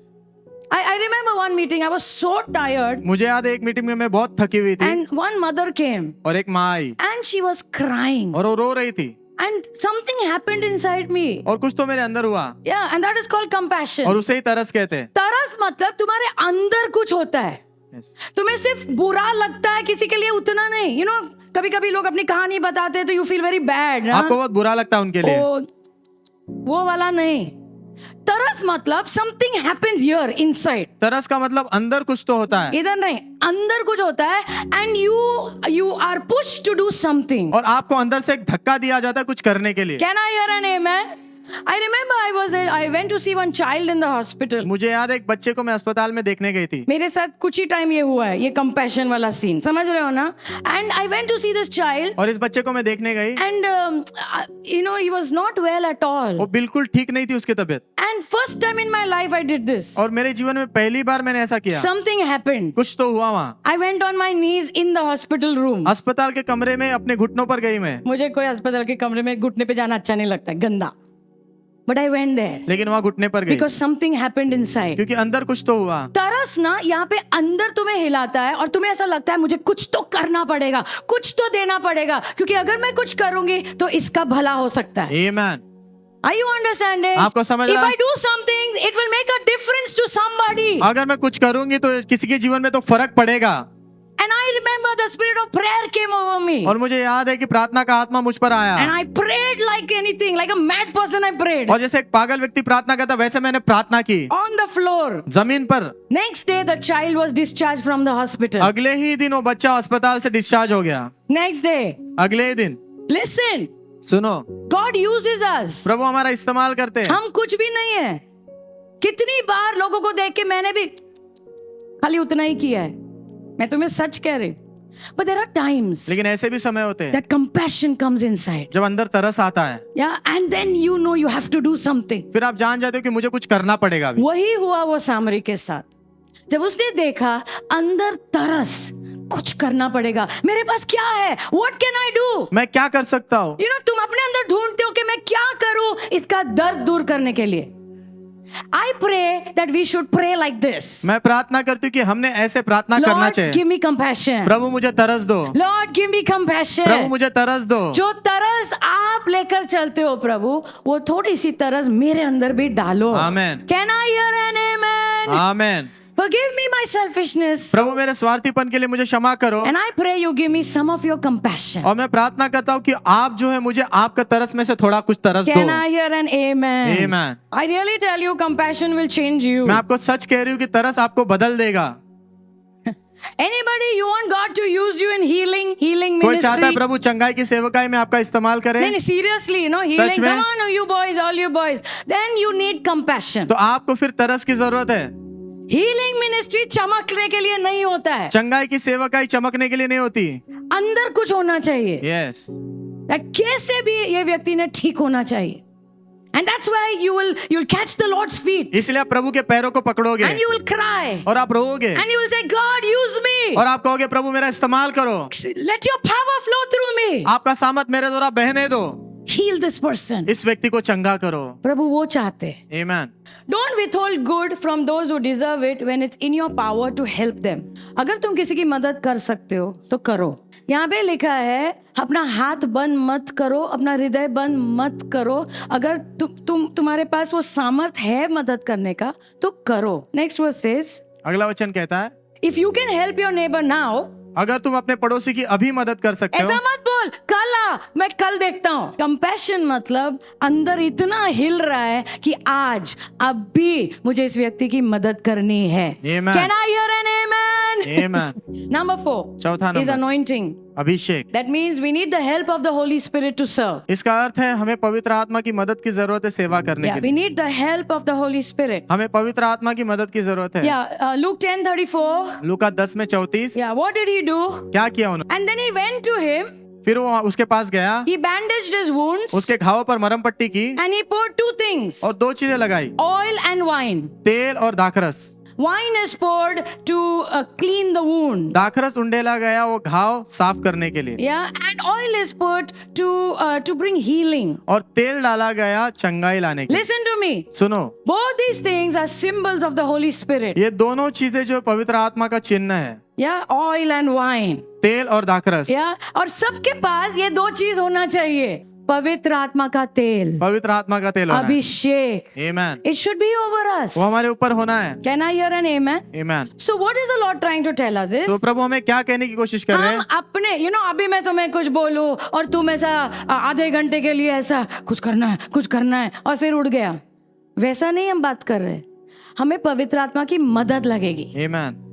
I remember one meeting, I was so tired, मुझे याद है एक मीटिंग में मैं बहुत थकी हुई थी, and one mother came और एक माँ आई and she was crying, और वो रो रही थी, and something happened inside me. और कुछ तो मेरे अंदर हुआ, Yeah, and that is called compassion. और उसे ही तरस कहते हैं। तरस मतलब तुम्हारे अंदर कुछ होता है. Yes. तुम्हें सिर्फ बुरा लगता है किसी के लिए, उतना नहीं. You know, कभी कभी लोग अपनी कहानी बताते हैं तो यू फील वेरी बैड. आपको बहुत बुरा लगता है उनके लिए। वो वाला नहीं. तरस मतलब समथिंग हैपेंस हियर इनसाइड. तरस का मतलब अंदर कुछ तो होता है, इधर नहीं, अंदर कुछ होता है, and you are push to do something. और आपको अंदर से एक धक्का दिया जाता है कुछ करने के लिए। Can I hear an amen? I remember I went to see one child in the hospital. मुझे याद है एक बच्चे को मैं अस्पताल में देखने गई थी। मेरे साथ कुछ ही टाइम ये हुआ है, ये कंपैशन वाला सीन, समझ रहे हो ना? And I went to see this child, और इस बच्चे को मैं देखने गई, and you know, he was not well at all. वो बिल्कुल ठीक नहीं थी उसकी तबीयत। And first time in my life I did this. और मेरे जीवन में पहली बार मैंने ऐसा किया। Something happened. कुछ तो हुआ वहाँ। I went on my knees in the hospital room. अस्पताल के कमरे में अपने घुटनों पर गई मैं। मुझे कोई अस्पताल के कमरे में घुटने पे जाना अच्छा नहीं लगता, गंदा. But I went there लेकिन वहाँ घुटने पर गई, because something happened inside. क्योंकि अंदर कुछ तो हुआ। तरस ना यहाँ पे अंदर तुम्हें हिलाता है और तुम्हें ऐसा लगता है मुझे कुछ तो करना पड़ेगा, कुछ तो देना पड़ेगा, क्योंकि अगर मैं कुछ करूंगी तो इसका भला हो सकता है. आमेन। Are you understanding? आपको समझ If रहा है? I do something, it will make a difference to somebody. अगर मैं कुछ करूंगी तो किसी के जीवन में तो फर्क पड़ेगा। And I remember the spirit of prayer came over me. और मुझे याद है कि प्रार्थना का आत्मा मुझ पर आया, And I prayed like anything, like a mad person I prayed. और जैसे एक पागल व्यक्ति प्रार्थना करता वैसे मैंने प्रार्थना की On the floor. जमीन पर। Next day the child was discharged from the hospital. अगले ही दिन वो बच्चा अस्पताल से डिस्चार्ज हो गया। Next day. अगले ही दिन। Listen. सुनो, God uses us. प्रभु हमारा इस्तेमाल करते हैं। हम कुछ भी नहीं है. कितनी बार लोगों को देख के मैंने भी खाली उतना ही किया है. मैं तुम्हें सच कह रही हूँ. But there are times लेकिन ऐसे भी समय होते हैं that compassion comes inside. जब अंदर तरस आता है, Yeah, and then you know you have to do something. फिर आप जान जाते हो कि मुझे कुछ करना पड़ेगा अभी। वही हुआ वो सामरी के साथ. जब उसने देखा अंदर तरस, कुछ करना पड़ेगा, मेरे पास क्या है, what can I do? मैं क्या कर सकता हूँ? You know, तुम अपने अंदर ढूंढते हो कि मैं क्या करूं इसका दर्द दूर करने के लिए. I pray that we should pray like this. मैं प्रार्थना करती हूँ कि हमने ऐसे प्रार्थना करना Lord, चाहिए। give me compassion. प्रभु मुझे तरस दो, Lord, give me compassion. प्रभु मुझे तरस दो। जो तरस आप लेकर चलते हो प्रभु, वो थोड़ी सी तरस मेरे अंदर भी डालो। Amen. Can I hear an amen? Amen. Forgive me my selfishness. प्रभु मेरे स्वार्थीपन के लिए मुझे क्षमा करो, And I pray you give me some of your compassion. और मैं प्रार्थना करता हूँ कि आप जो है मुझे आपका तरस में से थोड़ा कुछ तरस Can दो। I hear an amen? Amen. I really tell you, compassion will change you. मैं आपको सच कह रही हूँ कि तरस आपको बदल देगा। Anybody, you want God to use you in healing कोई चाहता है ministry? प्रभु चंगाई की सेवकाई में आपका इस्तेमाल करे, नहीं, seriously, healing. में? Come on, you boys, all you boys. Then you need compassion. तो आपको फिर तरस की जरूरत है। हीलिंग मिनिस्ट्री चमकने के लिए नहीं होता है, चंगाई की सेवकाई चमकने के लिए नहीं होती। अंदर कुछ होना चाहिए। यस, That कैसे भी ये व्यक्ति ने ठीक होना चाहिए। And that's why you'll catch the Lord's feet. इसलिए आप प्रभु के पैरों को पकड़ोगे And you will cry. और आप रोओगे And you will say, God, use me. और आप कहोगे प्रभु मेरा इस्तेमाल करो, Let your power flow through me. आपका सामर्थ मेरे द्वारा बहने दो, Heal this person. इस व्यक्ति को चंगा करो। प्रभु वो चाहते हैं। आमेन। Don't withhold good from those who deserve it when it's in your power to help them. अगर तुम किसी की मदद कर सकते हो तो करो। यहाँ पे लिखा है अपना हाथ बंद मत करो, अपना हृदय बंद मत करो। अगर तुम्हारे पास वो सामर्थ है मदद करने का तो करो। Next verse says, अगला वचन कहता है, if you can help your neighbor now, अगर तुम अपने पड़ोसी की अभी मदद कर सकते ऐसा हो, मत बोल कल आ, मैं कल देखता हूँ। कंपैशन मतलब अंदर इतना हिल रहा है कि आज अब भी मुझे इस व्यक्ति की मदद करनी है। Amen. Can I hear an amen? Amen. Number 4 चौथा is number anointing. Abhishek. That means we need the help of the Holy Spirit to serve. इसका अर्थ है हमें पवित्र आत्मा की मदद की जरूरत है सेवा करने Yeah, के we लिए। need the help of the Holy Spirit. हमें पवित्र आत्मा की मदद की जरूरत है। Yeah, Luke 10:34. Luka 10:34। Yeah, what did he do? क्या किया उन्होंने? And then he went to him. फिर वो उसके पास गया, He bandaged his wounds उसके घावों पर मरहम पट्टी की and he poured two things: और दो चीजें लगाई, oil and wine. तेल और दाखरस। Wine is poured to clean the wound. दाखरस उंडेला गया वो घाव साफ करने के लिए, Yeah, and oil is put to bring healing. और तेल डाला गया चंगाई लाने के लिए। Listen to me. सुनो, Both these things are symbols of the Holy Spirit. ये दोनों चीजें जो पवित्र आत्मा का चिन्ह है, Yeah, oil and wine. तेल और दाखरस। Yeah, और सबके पास ये दो चीज होना चाहिए: पवित्र आत्मा का तेल, पवित्र आत्मा का तेल होना है। अभिषेक. आमेन। It should be over us. वो हमारे ऊपर होना है। Can I hear an amen? Amen. So what is the Lord trying to tell us is, तो प्रभु हमें क्या कहने की कोशिश कर रहे हम हैं? अपने अभी मैं तुम्हें कुछ बोलूं और तुम ऐसा आधे घंटे के लिए ऐसा कुछ करना है और फिर उड़ गया, वैसा नहीं हम बात कर रहे। हमें पवित्र आत्मा की मदद लगेगी। आमेन।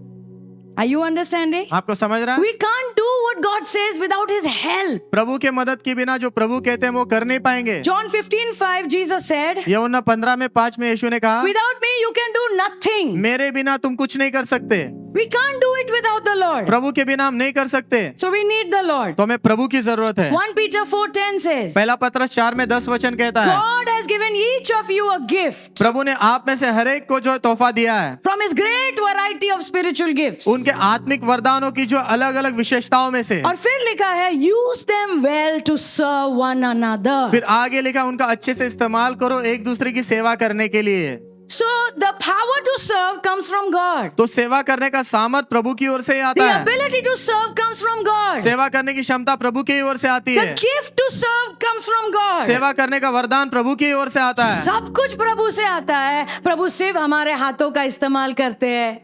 Are you understanding? आपको समझ रहा है? We can't do what God says without His help. प्रभु के मदद के बिना जो प्रभु कहते हैं वो कर नहीं पाएंगे। John 15:5 Jesus said, यूहन्ना 15:5 में यीशु ने कहा, without me you can do nothing. मेरे बिना तुम कुछ नहीं कर सकते। We can't do it without the Lord. प्रभु के बिना हम नहीं कर सकते, So we need the Lord. तो हमें प्रभु की जरूरत है। 1 Peter 4:10 says, पहला पत्रस 4:10 वचन कहता है, God has given each of you a gift प्रभु ने आप में से हर एक को जो तोहफा दिया है, from His great variety of spiritual gifts. उनके आत्मिक वरदानों की जो अलग अलग विशेषताओं में से, और फिर लिखा है, use them well to serve one another. फिर आगे लिखा उनका अच्छे से इस्तेमाल करो एक दूसरे की सेवा करने के लिए। So the power to serve comes from God. तो सेवा करने का सामर्थ प्रभु की ओर से ही आता The है। ability to serve comes from God. सेवा करने की क्षमता प्रभु की ओर से आती The है। gift to serve comes from God. सेवा करने का वरदान प्रभु की ओर से आता है। सब कुछ प्रभु से आता है। प्रभु सिर्फ हमारे हाथों का इस्तेमाल करते हैं,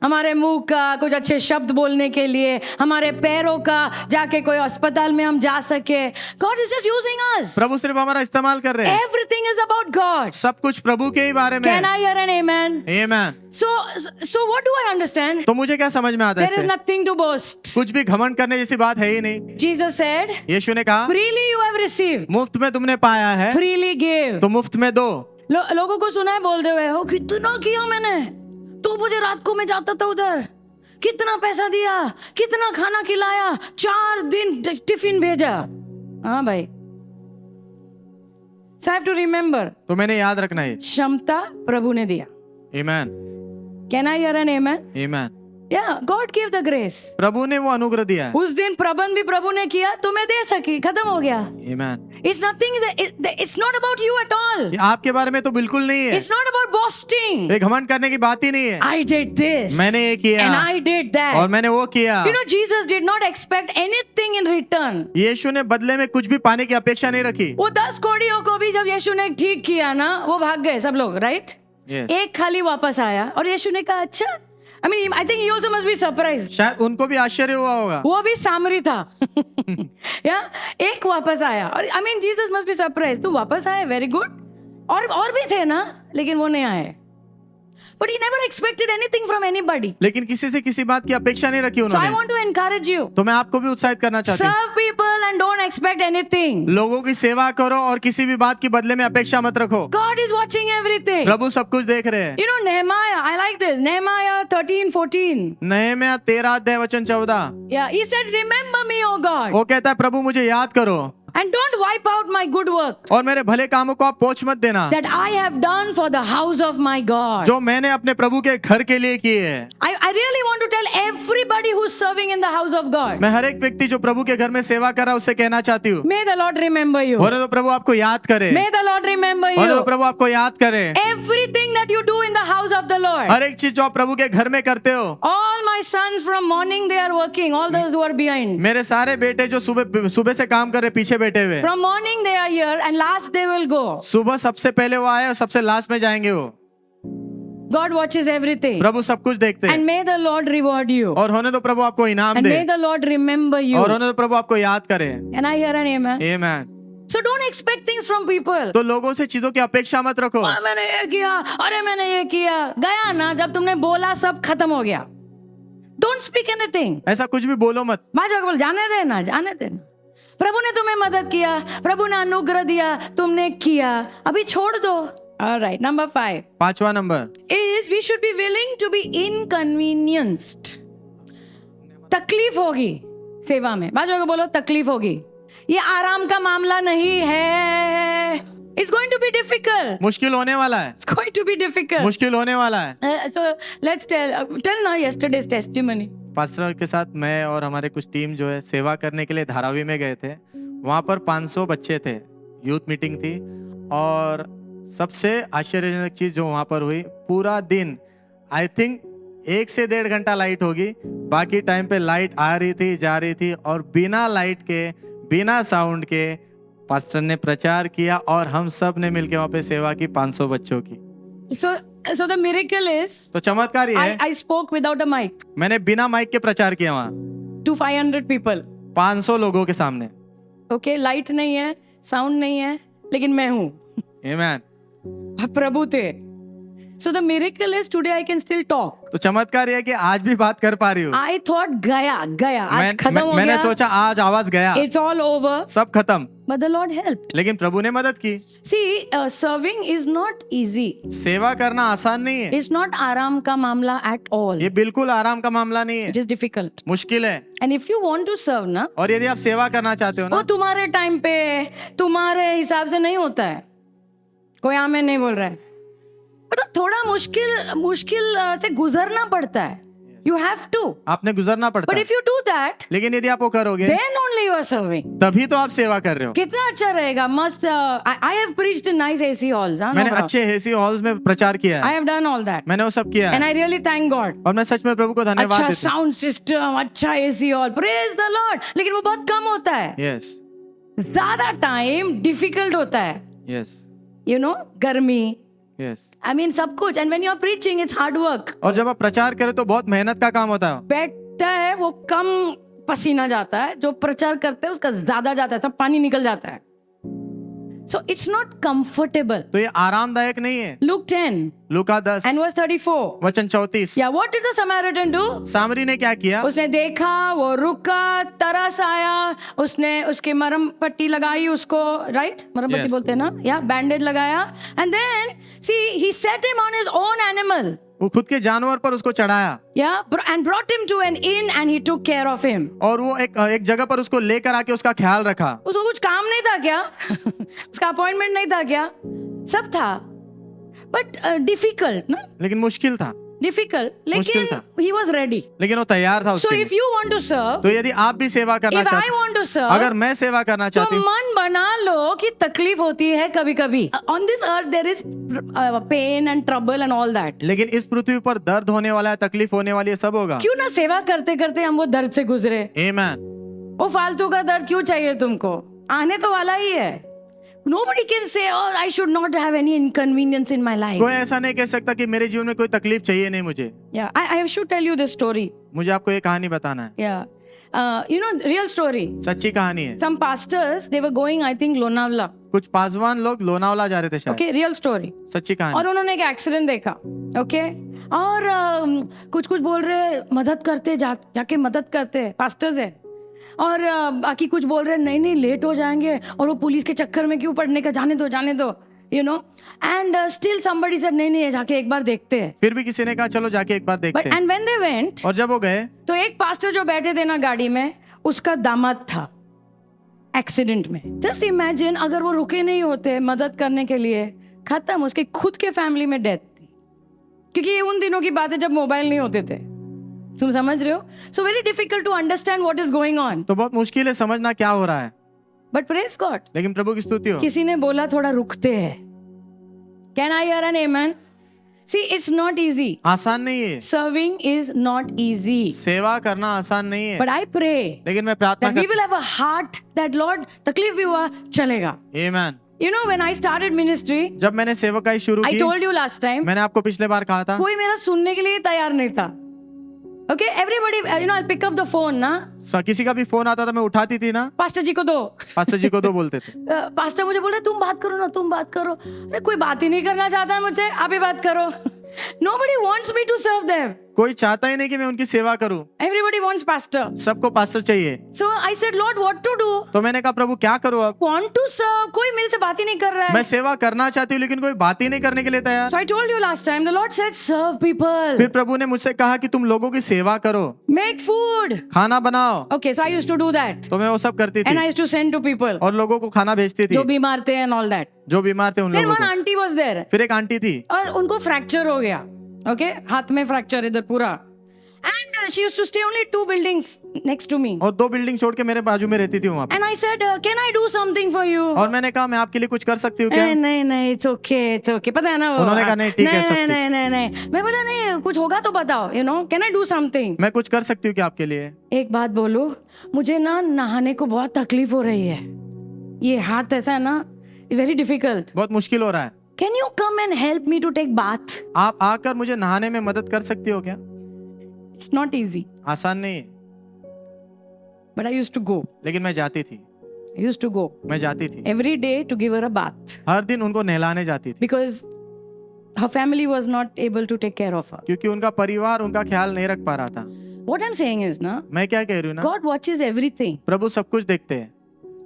हमारे मुंह का कुछ अच्छे शब्द बोलने के लिए, हमारे पैरों का जाके कोई अस्पताल में हम जा सके। God is just using us. प्रभु सिर्फ हमारा इस्तेमाल कर रहे हैं। Everything is about God. सब कुछ प्रभु के ही बारे में Can है। I hear an amen? Amen. So what do I understand? तो मुझे क्या समझ में आता है There is इससे? nothing to boast. कुछ भी घमंड करने जैसी बात है ही नहीं। Jesus said, यीशु ने कहा, freely you have received, मुफ्त में तुमने पाया है freely give. तो मुफ्त में दो। लोगों को सुना है बोलते हुए, हो कितना किया मैंने, तो मुझे रात को मैं जाता था उधर, कितना पैसा दिया, कितना खाना खिलाया, 4 दिन टिफिन भेजा। हाँ भाई, so I have to remember, तो मैंने याद रखना है। क्षमता प्रभु ने दिया। आमेन। Can I hear an amen? Amen. Yeah, God gave the grace. प्रभु ने वो अनुग्रह दिया है। उस दिन प्रबंध भी प्रभु ने किया, तुम्हें दे सकी, खत्म हो गया। आमेन। It's nothing, it's not about you at all. ये आपके बारे में तो बिल्कुल नहीं है। It's not about boasting. ये घमंड करने की बात ही नहीं है। I did this. मैंने ये किया And I did that. और मैंने वो किया। You know, Jesus did not expect anything in return. यीशु ने बदले में कुछ भी पाने की अपेक्षा नहीं रखी। वो 10 कोड़ियों को भी जब यीशु ने ठीक किया ना, वो भाग गए सब लोग, राइट? Yes. एक खाली वापस आया और यीशु ने कहा अच्छा, I mean, I think he also must be surprised. शायद उनको भी आश्चर्य हुआ होगा। वो भी सामरी था। या एक वापस आया और I mean, Jesus must be surprised. तू वापस आया, very good. और भी थे ना, लेकिन वो नहीं आए। But he never expected anything from anybody. लेकिन किसी से किसी बात की अपेक्षा नहीं रखी So I उन्होंने। want to encourage you. तो मैं आपको भी उत्साहित करना चाहती हूँ। Serve people and don't expect anything. लोगों की सेवा करो और किसी भी बात की बदले में अपेक्षा मत रखो। God is watching everything. प्रभु सब कुछ देख रहे हैं। You know Nehemiah, I like this. Nehemiah 13:14. नहम्याह 13:14। Yeah, he said, "Remember me, O God, वो कहता है प्रभु मुझे याद करो and don't wipe out my good works और मेरे भले कामों को आप पोंछ मत देना that I have done for the house of my God." जो मैंने अपने प्रभु के घर के लिए किए हैं। I really want to tell everybody who's serving in the house of God. मैं हर एक व्यक्ति जो प्रभु के घर में सेवा कर रहा है उससे कहना चाहती हूँ, May the Lord remember you. होने तो प्रभु आपको याद करे। May the Lord remember होने तो you. प्रभु आपको याद करे। Everything that you do in the house of the Lord. हर एक चीज जो आप प्रभु के घर में करते हो। All my sons from morning they are working. All those who are behind. मेरे सारे बेटे जो सुबह सुबह से काम कर रहे पीछे बैठे हुए, From morning they are here and last they will go. सुबह सबसे पहले वो आए और सबसे लास्ट में जाएंगे वो। God watches everything. प्रभु सब कुछ देखते And हैं may the Lord reward you. और होने तो प्रभु आपको इनाम And they may the Lord remember you. और होने तो प्रभु आपको याद करे। Can I hear an amen? आमीन। So don't expect things from people. तो लोगों से चीजों की अपेक्षा मत रखो। अरे मैंने ये किया, अरे मैंने ये किया, गया ना जब तुमने बोला सब खत्म हो गया. Don't speak anything. ऐसा कुछ भी बोलो मत। बात जाकर बोल, जाने देना, जाने देना. प्रभु ने तुम्हें मदद किया, प्रभु ने अनुग्रह दिया, तुमने किया, अभी छोड़ दो. All right, number 5 पांचवा number is we should be willing to be inconvenienced. तकलीफ होगी सेवा में. बात जाकर बोलो तकलीफ होगी. ये आराम का मामला नहीं है. It's going to be difficult. मुश्किल होने वाला है। It's going to be difficult. मुश्किल होने वाला है। So let's tell now yesterday's testimony. Pastor के साथ मैं और हमारे कुछ टीम जो है सेवा करने के लिए धारावी में गए थे। वहाँ पर 500 बच्चे थे, यूथ मीटिंग थी और सबसे आश्चर्यजनक चीज जो वहाँ पर हुई, पूरा दिन आई थिंक 1 से 1.5 घंटा लाइट होगी, बाकी टाइम पे लाइट आ रही थी जा रही थी और बिना लाइट के बिना साउंड के पास्टर ने प्रचार किया और हम सब ने मिलकर वहाँ पे सेवा की 500 बच्चों की। So the miracle is तो चमत्कार ये है, I spoke without a mic मैंने बिना माइक के प्रचार किया वहाँ to 500 people. 500 लोगों के सामने। Okay, लाइट नहीं है, साउंड नहीं है, लेकिन मैं हूँ, आमीन। प्रभु थे. So the miracle is today I can still talk. तो चमत्कार ये है कि आज भी बात कर पा रही हूँ। I thought गया आज खत्म हो मैंने गया. सोचा आज आवाज गया, It's all over. सब खत्म, But the Lord helped. लेकिन प्रभु ने मदद की। See, serving is not easy. सेवा करना आसान नहीं है, It's not आराम का मामला at all. ये बिल्कुल आराम का मामला नहीं है, It is difficult. मुश्किल है। And if you want to serve ना, और यदि आप सेवा करना चाहते हो वो ना, तुम्हारे टाइम पे तुम्हारे हिसाब से नहीं होता है. कोई आमेन नहीं बोल रहा है. मतलब थोड़ा मुश्किल से गुजरना पड़ता है. You have to. आपने गुजरना पड़ता But है। if you do that, लेकिन यदि आप वो करोगे then only you are serving. तभी तो आप सेवा कर रहे हो। कितना अच्छा रहेगा. मस्त. I have preached in nice AC halls. हाँ, no मैंने problem. अच्छे एसी हॉल्स में प्रचार किया I है, have done all that. मैंने वो सब किया And है I really thank God. और मैं सच में प्रभु को धन्यवाद अच्छा देता हूँ। साउंड सिस्टम, अच्छा AC hall, praise the Lord. लेकिन वो बहुत कम होता है. यस ज्यादा टाइम डिफिकल्ट होता है. यस You know, गर्मी. यस। I mean सब कुछ. And when you are preaching, it's hard work. और जब आप प्रचार करें तो बहुत मेहनत का काम होता है। बैठता है वो कम पसीना जाता है, जो प्रचार करते हैं उसका ज्यादा जाता है, सब पानी निकल जाता है. So it's not comfortable. तो ये आरामदायक नहीं है। Luke 10 Luka 10 and verse 34. वचन 34। Yeah, what did the Samaritan do? सामरी ने क्या किया? उसने देखा, वो रुका, तरस आया, उसने उसके मरम पट्टी लगाई उसको, राइट? मरम पट्टी Yes. बोलते हैं ना? या बैंडेज लगाया. And then see, he set him on his own animal. वो खुद के जानवर पर उसको चढ़ाया Yeah, and brought him to an inn and he took care of him. और वो एक जगह पर उसको लेकर आके उसका ख्याल रखा। उसको कुछ काम नहीं था क्या? उसका अपॉइंटमेंट नहीं था क्या? सब था, बट डिफिकल्ट ना. लेकिन मुश्किल था। डिफिकल्ट, मुश्किल लेकिन था। He was ready. लेकिन वो तैयार था सो उसके इफ लिए। यू वांट टू सर्व, तो यदि आप भी सेवा करना इफ आई चाहते वांट टू हैं, सर्व, अगर मैं सेवा करना तो चाहती हूँ, मन बना लो कि तकलीफ होती है कभी कभी. On this earth there is pain and trouble and all that. लेकिन इस पृथ्वी पर दर्द होने वाला है, तकलीफ होने वाली है, सब होगा। क्यों ना सेवा करते करते हम वो दर्द से गुजरे. आमीन। वो फालतू का दर्द क्यों चाहिए तुमको, आने तो वाला ही है. Nobody can say, oh, I should not have any inconvenience in my life. कोई ऐसा नहीं कह सकता कि मेरे जीवन में कोई तकलीफ चाहिए नहीं मुझे। Yeah, I should tell you this story. मुझे आपको ये कहानी बताना है। Yeah. You know, real story. सच्ची कहानी है। Some pastors, they were going, I think, Lonavala. कुछ पासवान लोग लोनावला जा रहे थे शायद। Okay, real story. सच्ची कहानी। और उन्होंने एक एक्सीडेंट देखा. Okay? और कुछ कुछ बोल रहे, मदद करते, जाके मदद करते, पास्टर्स है. और बाकी कुछ बोल रहे, नहीं नहीं लेट हो जाएंगे, और वो पुलिस के चक्कर में क्यों पड़ने का, जाने दो, you know. And still somebody said, नहीं जाके एक बार देखते हैं. फिर भी किसी ने कहा चलो जाके एक बार देखते But हैं। and when they went, और जब वो गए, तो एक पास्टर जो बैठे थे ना गाड़ी में, उसका दामाद था एक्सीडेंट में. जस्ट इमेजिन अगर वो रुके नहीं होते मदद करने के लिए, खत्म, उसके खुद के फैमिली में डेथ थी. क्योंकि ये उन दिनों की बात है जब मोबाइल नहीं होते थे. तुम समझ रहे हो? So very difficult to understand what is going on. तो बहुत मुश्किल है समझना क्या हो रहा है। बट प्रेज गॉड, लेकिन प्रभु की स्तुति हो। किसी ने बोला थोड़ा रुकते हैं. Can I hear an amen? See, it's not easy. आसान नहीं है। Serving is not easy. सेवा करना आसान नहीं है। बट आई प्रे लेकिन मैं प्रार्थना that we will have a heart that Lord, तकलीफ भी हुआ चलेगा. आमीन। You know, when I started ministry, जब मैंने सेवकाई शुरू I की, told you last time, मैंने आपको पिछले बार कहा था, कोई मेरा सुनने के लिए तैयार नहीं था. Okay, everybody, you know, I'll pick up the phone ना. किसी का भी फोन आता था मैं उठाती थी ना, पास्टर जी को दो. पास्टर जी को दो बोलते थे। पास्टर मुझे बोल रहे तुम बात करो ना, तुम बात करो. अरे कोई बात ही नहीं करना चाहता है मुझसे, आप ही बात करो. Nobody wants me to serve them. कोई चाहता ही नहीं कि मैं उनकी सेवा करूं। Everybody wants pastor. सबको पास्टर चाहिए। So I said, Lord, what to do? तो मैंने कहा प्रभु क्या करूं अब? Want to serve? कोई मेरे से बात ही नहीं कर रहा मैं है. सेवा करना चाहती हूँ लेकिन कोई बात ही नहीं करने के लिए तैयार। So I told you last time, the Lord said, serve people. फिर प्रभु ने मुझसे कहा कि तुम लोगों की सेवा करो, Make food. खाना बनाओ। Okay, so I used to do that. तो मैं वो सब करती And I थी used to send to people और लोगों को खाना भेजती थी, जो बीमार थे and all that. जो बीमार थे उन Then लोगों one को। auntie was there. फिर एक आंटी थी और उनको फ्रैक्चर हो गया. Okay, हाथ में फ्रैक्चर इधर पूरा. And she used to stay only 2 buildings next to me. और 2 बिल्डिंग छोड़ के मेरे बाजू में रहती थी वहाँ पे। And I said, can I do something for you? और मैंने कहा मैं आपके लिए कुछ कर सकती हूँ क्या? नहीं, it's okay. पता है ना वो. उन्होंने कहा, नहीं, ठीक है, सब ठीक। नहीं. मैं बोला नहीं, कुछ होगा तो बताओ. You know, can I do something? मैं कुछ कर सकती हूँ क्या आपके लिए? एक बात बोलूं, मुझे ना नहाने को बहुत तकलीफ हो रही है. ये हाथ ऐसा है ना, वेरी डिफिकल्ट. बहुत मुश्किल हो रहा है। Can you come and help me to take bath? आप आकर मुझे नहाने में मदद कर सकती हो क्या? It's not easy, आसान नहीं है, but I used to go. लेकिन मैं जाती थी। I used to go मैं जाती थी every day to give her a bath हर दिन उनको नहलाने जाती थी, because her family was not able to take care of her. क्योंकि उनका परिवार उनका ख्याल नहीं रख पा रहा था। What I'm saying is, na, मैं क्या कह रही हूँ ना, God watches everything. प्रभु सब कुछ देखते हैं।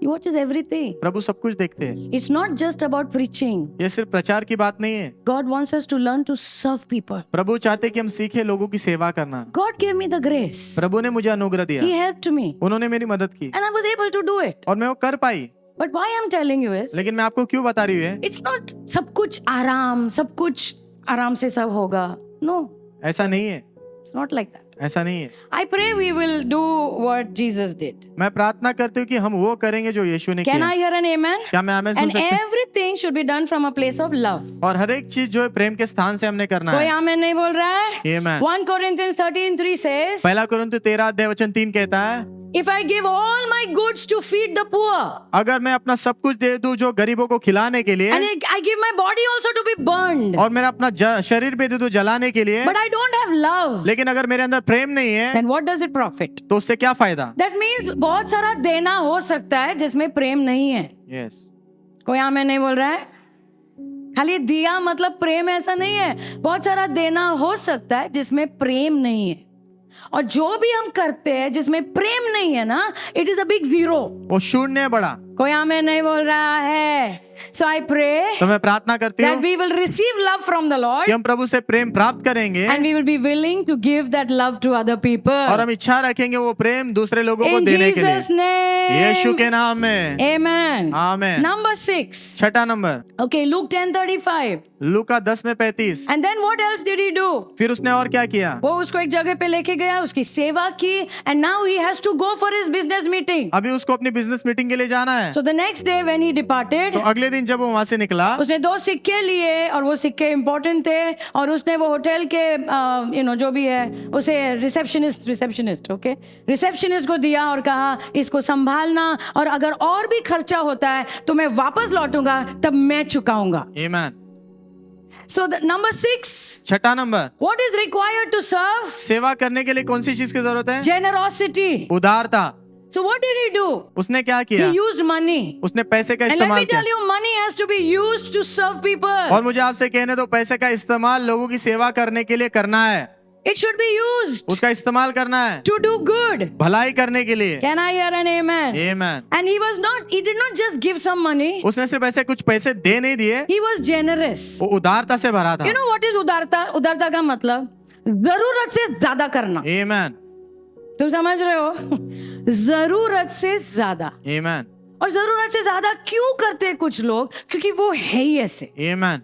He watches everything. प्रभु सब कुछ देखते हैं। It's not just about preaching. ये सिर्फ प्रचार की बात नहीं है। God wants us to learn to serve people. प्रभु चाहते हैं कि हम सीखे लोगों की सेवा करना। God gave me the grace. प्रभु ने मुझे अनुग्रह दिया, He helped me, उन्होंने मेरी मदद की and I was able to do it. और मैं वो कर पाई। But why I'm telling you is, लेकिन मैं आपको क्यों बता रही हूँ, it's not सब कुछ आराम से सब होगा. No, ऐसा नहीं है, it's not like that. ऐसा नहीं है। I pray we will do what Jesus did. मैं प्रार्थना करती हूँ कि हम वो करेंगे जो यीशु ने Can किया। I hear an amen? क्या मैं आमीन सुन And सकती हूँ? everything should be done from a place of love. और हर एक चीज जो है प्रेम के स्थान से हमने करना कोई है। आमेन नहीं बोल रहा है? Amen। 1 Corinthians 13:3 says, पहला कुरिन्थियों 13:3 कहता है, if I give all my goods to feed the poor, अगर मैं अपना सब कुछ दे दूं जो गरीबों को खिलाने के लिए, and I give my body also to be burned, और मेरा अपना शरीर भी दे दूं जलाने के लिए, but I don't have love, लेकिन अगर मेरे अंदर प्रेम नहीं है then what does it profit? तो उससे क्या फायदा? That means बहुत सारा देना हो सकता है जिसमें प्रेम नहीं है. यस, कोई आमेन नहीं बोल रहा है? खाली दिया मतलब प्रेम ऐसा नहीं है. बहुत सारा देना हो सकता है जिसमें प्रेम नहीं है. और जो भी हम करते हैं जिसमें प्रेम नहीं है ना, it is a big zero. वो शून्य है बड़ा। कोई आमेन नहीं बोल रहा है? So I pray तो मैं प्रार्थना करती that हूँ we will receive love from the Lord कि हम प्रभु से प्रेम प्राप्त करेंगे and we will be willing to give that love to other और people. हम इच्छा रखेंगे वो प्रेम दूसरे लोगों को In देने के लिए Jesus' name. यीशु के नाम में Amen. आमेन। Number 6. छठा number Okay, Luke 10:35. Luka 10:35। And then what else did he do? फिर उसने और क्या किया? वो उसको एक जगह पे लेके गया, उसकी सेवा की, and now he has to go for his business meeting. अभी उसको अपनी बिजनेस मीटिंग के लिए जाना है। So the next day when he departed, तो अगले दिन जब वो वहां से निकला उसने 2 सिक्के लिए और वो सिक्के इम्पोर्टेंट थे और उसने वो होटल के जो भी है उसे रिसेप्शनिस्ट को दिया और कहा इसको संभालना और अगर और भी खर्चा होता है तो मैं वापस लौटूंगा तब मैं चुकाऊंगा. आमीन। So the number 6, छठा number what is required to serve? सेवा करने के लिए कौन सी चीज की जरूरत है? Generosity. उदारता। So what did he do? उसने क्या He किया? used money. उसने पैसे का And let me इस्तेमाल tell किया you, money has to be used to serve people. और मुझे आपसे कहने दो पैसे का इस्तेमाल लोगों की सेवा करने के लिए करना है, It should be used उसका इस्तेमाल करना है to do good. भलाई करने के लिए। Can I hear an amen? आमीन। And he did not just give some money. उसने सिर्फ ऐसे कुछ पैसे दे नहीं दिए, He was generous. वो उदारता से भरा था। You know what is उदारता? उदारता का मतलब जरूरत से ज्यादा करना. आमीन। तुम समझ रहे हो? जरूरत से ज्यादा. आमीन। और जरूरत से ज्यादा क्यों करते हैं कुछ लोग? क्योंकि वो है ही ऐसे. आमीन।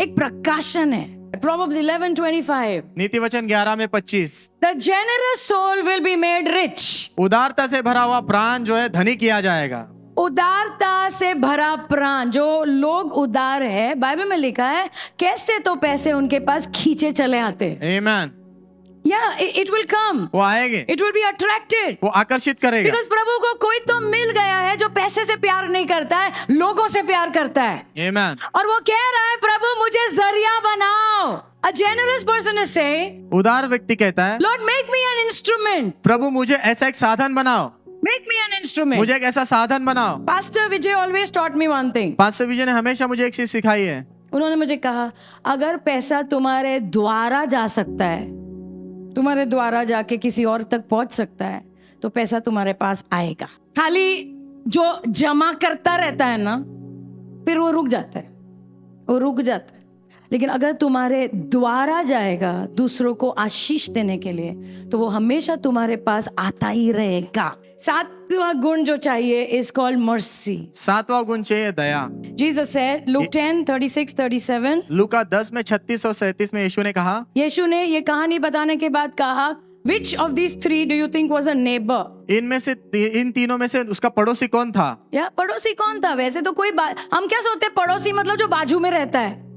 एक प्रकाशन है. Proverbs 11:25. नीति वचन 11:25। The generous soul will be made rich. उदारता से भरा हुआ प्राण जो है धनी किया जाएगा। उदारता से भरा प्राण, जो लोग उदार है, बाइबल में लिखा है कैसे तो पैसे उनके पास खींचे चले आते. आमीन। Yeah, it will come. वो आएंगे, It will be attracted. वो आकर्षित करेगा। Because प्रभु को कोई तो मिल गया है जो पैसे से प्यार नहीं करता है, लोगों से प्यार करता है. आमीन। और वो कह रहा है प्रभु मुझे जरिया बनाओ. A generous person is saying, उदार व्यक्ति कहता है Lord make me an instrument. प्रभु मुझे ऐसा एक साधन बनाओ, Make me an instrument. मुझे एक ऐसा साधन बनाओ। Pastor Vijay always taught me one thing. Pastor Vijay ने हमेशा मुझे एक चीज सिखाई है। उन्होंने मुझे कहा अगर पैसा तुम्हारे द्वारा जा सकता है, तुम्हारे द्वारा जाके किसी और तक पहुंच सकता है, तो पैसा तुम्हारे पास आएगा. खाली जो जमा करता रहता है ना, फिर वो रुक जाता है. लेकिन अगर तुम्हारे द्वारा जाएगा दूसरों को आशीष देने के लिए, तो वो हमेशा तुम्हारे पास आता ही रहेगा. 7वां गुण जो चाहिए is called mercy. 7वां गुण चाहिए दया। Jesus said, Luke 10:36-37. लूका 10 में 36 और 37 में यीशु ने कहा, यीशु ने ये कहानी बताने के बाद कहा, Which of these 3 do you think was a neighbor? इनमें से इन तीनों में से उसका पड़ोसी कौन था? या पड़ोसी कौन था? वैसे तो कोई हम क्या सोचते हैं पड़ोसी मतलब जो बाजू में रहता है,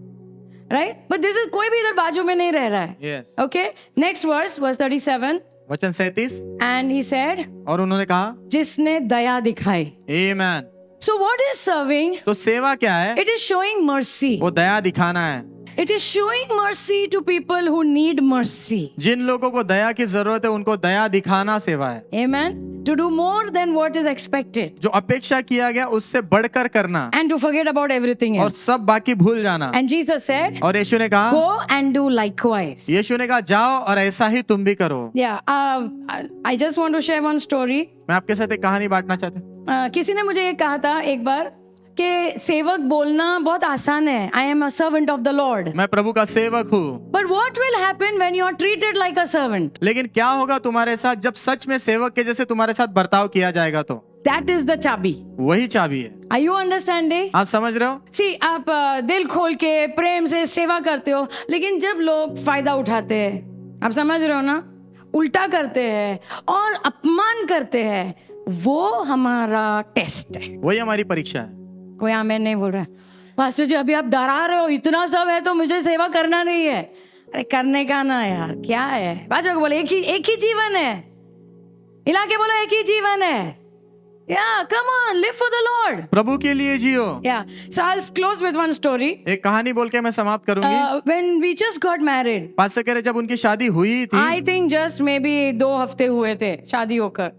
राइट? बट दिस इज कोई भी इधर बाजू में नहीं रह रहा है. Yes. Okay, next verse 37. वचन 37। एंड ही सेड, और उन्होंने कहा, जिसने दया दिखाई. आमीन। So what is serving? तो सेवा क्या है? It is showing mercy. वो दया दिखाना है। It is showing mercy to people who need mercy. जिन लोगों को दया की जरूरत है उनको दया दिखाना सेवा है। Amen. To do more than what is expected. जो अपेक्षा किया गया उससे बढ़कर करना, and to forget about everything और एल्स. सब बाकी भूल जाना। एंड जीसस सेड, और यीशु ने कहा, गो एंड डू लाइकवाइज. यीशु ने कहा जाओ और ऐसा ही तुम भी करो। Yeah, I just want to share one story. मैं आपके साथ एक कहानी बांटना चाहता हूँ। किसी ने मुझे ये कहा था एक बार कि सेवक बोलना बहुत आसान है. I am a servant of the Lord. मैं प्रभु का सेवक हूँ। But what will happen when you are treated like a servant? लेकिन क्या होगा तुम्हारे साथ जब सच में सेवक के जैसे तुम्हारे साथ बर्ताव किया जाएगा? तो That is the चाबी. वही चाबी है। Are you understanding? आप समझ रहे हो? See, आप दिल खोल के प्रेम से सेवा करते हो, लेकिन जब लोग फायदा उठाते हैं, आप समझ रहे हो ना, उल्टा करते हैं और अपमान करते हैं, वो हमारा टेस्ट है. वही हमारी परीक्षा है। कोई आमेन नहीं बोल रहा. पास्टर जी अभी आप डरा रहे हो, इतना सब है तो मुझे सेवा करना नहीं है. अरे करने का ना यार, क्या है? बाजू को बोले एक ही जीवन है. हिला के बोलो एक ही जीवन है. Yeah, come on, live for the Lord. प्रभु के लिए जियो। Yeah, so I'll close with one story. एक कहानी बोल के मैं समाप्त करूंगी। When we just got married, pastor कह रहे जब उनकी शादी हुई थी, I think just maybe 2 हफ्ते हुए थे शादी होकर.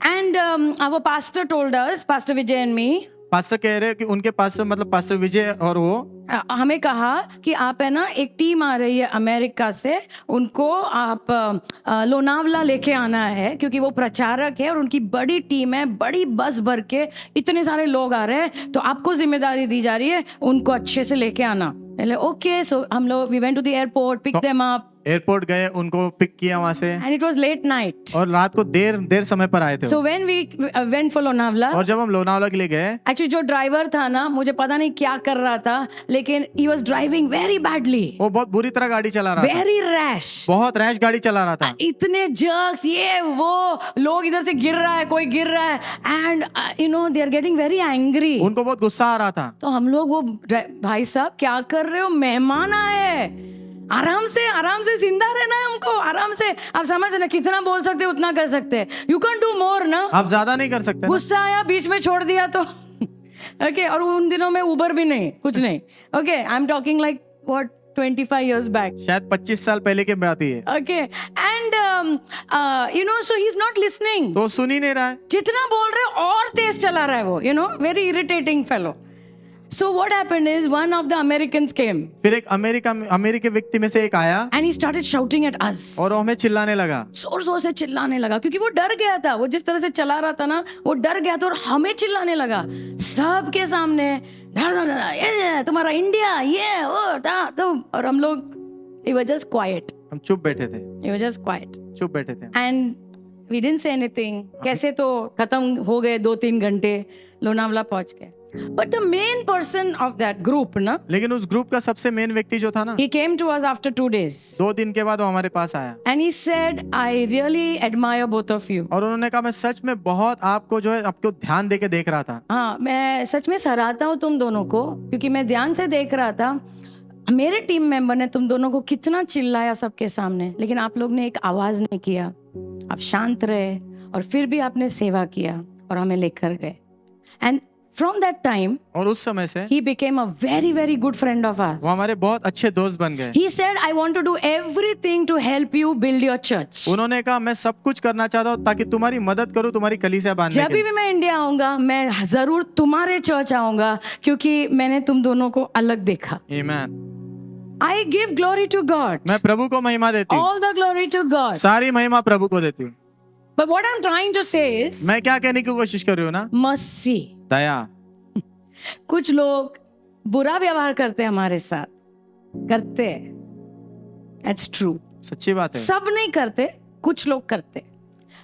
And our pastor told us, Pastor Vijay and me, pastor कह रहे हैं कि उनके पास्टर मतलब पास्टर विजय और वो हमें कहा कि आप है ना, एक टीम आ रही है अमेरिका से, उनको आप लोनावला लेके आना है क्योंकि वो प्रचारक है और उनकी बड़ी टीम है, बड़ी बस भर के इतने सारे लोग आ रहे हैं, तो आपको जिम्मेदारी दी जा रही है उनको अच्छे से लेके आना। ओके, सो हम लोग we went to the airport, pick them up, airport गए, उनको पिक किया वहां से, and it was late night. और रात को देर समय पर आए थे सो वो। When we went for Lonavala, और जब हम लोनावला के लिए गए, एक्चुअली जो ड्राइवर था ना, मुझे पता नहीं क्या कर रहा था, लेकिन he was driving very badly, वो बहुत बुरी तरह गाड़ी चला रहा था, वेरी रैश, बहुत रैश गाड़ी चला रहा था। इतने जर्क्स, ये वो, लोग इधर से गिर रहा है, कोई गिर रहा है, and you know they are getting very angry. उनको बहुत गुस्सा आ रहा था। तो हम लोग, वो भाई साहब क्या कर रहे हो, मेहमान आए, आराम से जिंदा रहना है हमको, आराम से। आप समझ ना, कितना बोल सकते हो उतना कर सकते हैं, यू कैन डू मोर ना। आप ज्यादा नहीं कर सकते ना। गुस्सा आया, बीच में छोड़ दिया तो ओके। और उन दिनों में उबर भी नहीं, कुछ नहीं। Okay, I am talking like what 25 years back, शायद 25 साल पहले की बात ही है। Okay, and you no, so he is not listening, तो सुन ही नहीं रहा है। जितना बोल रहे हैं और तेज चला रहा है वो, you know, very irritating fellow. So what happened is one of the Americans came फिर एक अमेरिकी व्यक्ति में से एक आया and he started shouting at us. और वो हमें चिल्लाने लगा, जोर जोर से चिल्लाने लगा, क्योंकि वो डर गया था, वो जिस तरह से चला रहा था ना, वो डर गया था और हमें चिल्लाने लगा सबके सामने, धड़ धड़ धड़, ये तुम्हारा इंडिया, ये वो तुम। और हम लोग, we were just quiet, हम चुप बैठे थे, we were just quiet चुप बैठे थे। and we didn't say anything. कैसे तो खत्म हो गए 2-3 घंटे, लोनावला पहुंच गए। But the main person of that group ना, लेकिन उस ग्रुप का सबसे मेन व्यक्ति जो था ना, he came to us after 2 days 2 दिन के बाद वो हमारे पास आया and he said, I really admire both of you. और उन्होंने कहा मैं सच में बहुत आपको जो है आपको ध्यान देके देख रहा था। हाँ, मैं सच में सराहता हूँ तुम दोनों को, क्योंकि मैं ध्यान से देख रहा था, मेरे टीम मेंबर ने तुम दोनों को कितना चिल्लाया सबके सामने, लेकिन आप लोग ने एक आवाज नहीं किया, आप शांत रहे और फिर भी आपने सेवा किया और हमें लेकर गए। एंड फ्रॉम दैट टाइम, और उस समय से he became a very very good friend of ours. वो हमारे बहुत अच्छे दोस्त बन गए। He said, I want to do everything to help you build your church. उन्होंने कहा मैं सब कुछ करना चाहता हूँ ताकि तुम्हारी मदद करूँ तुम्हारी कलीसिया बांधने जब के भी मैं इंडिया आऊंगा, मैं जरूर तुम्हारे चर्च आऊंगा, क्योंकि मैंने तुम दोनों को अलग देखा। आमीन। I give glory to God. मैं प्रभु को महिमा देती हूँ, All the glory to God. सारी महिमा प्रभु को देती हूँ। But what I'm trying to say is, मैं क्या कहने की कोशिश कर रही हूँ ना, mercy. दया। कुछ लोग बुरा व्यवहार करते हैं हमारे साथ, करते हैं, That's true. सच्ची बात है। सब नहीं करते, कुछ लोग करते,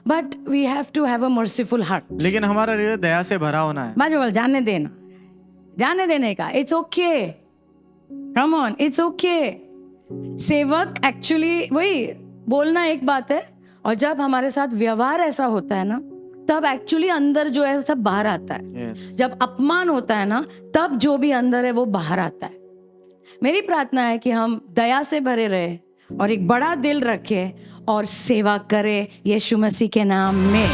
but we have to have a merciful heart. लेकिन हमारा हृदय दया से भरा होना है। बाजू वाला जाने देना, जाने देने का, it's okay. Come on, it's okay. सेवक एक्चुअली वही बोलना एक बात है, और जब हमारे साथ व्यवहार ऐसा होता है ना, तब एक्चुअली अंदर जो है सब बाहर आता है। Yes. जब अपमान होता है ना, तब जो भी अंदर है वो बाहर आता है। मेरी प्रार्थना है कि हम दया से भरे रहे और एक बड़ा दिल रखे और सेवा करें यीशु मसीह के नाम में।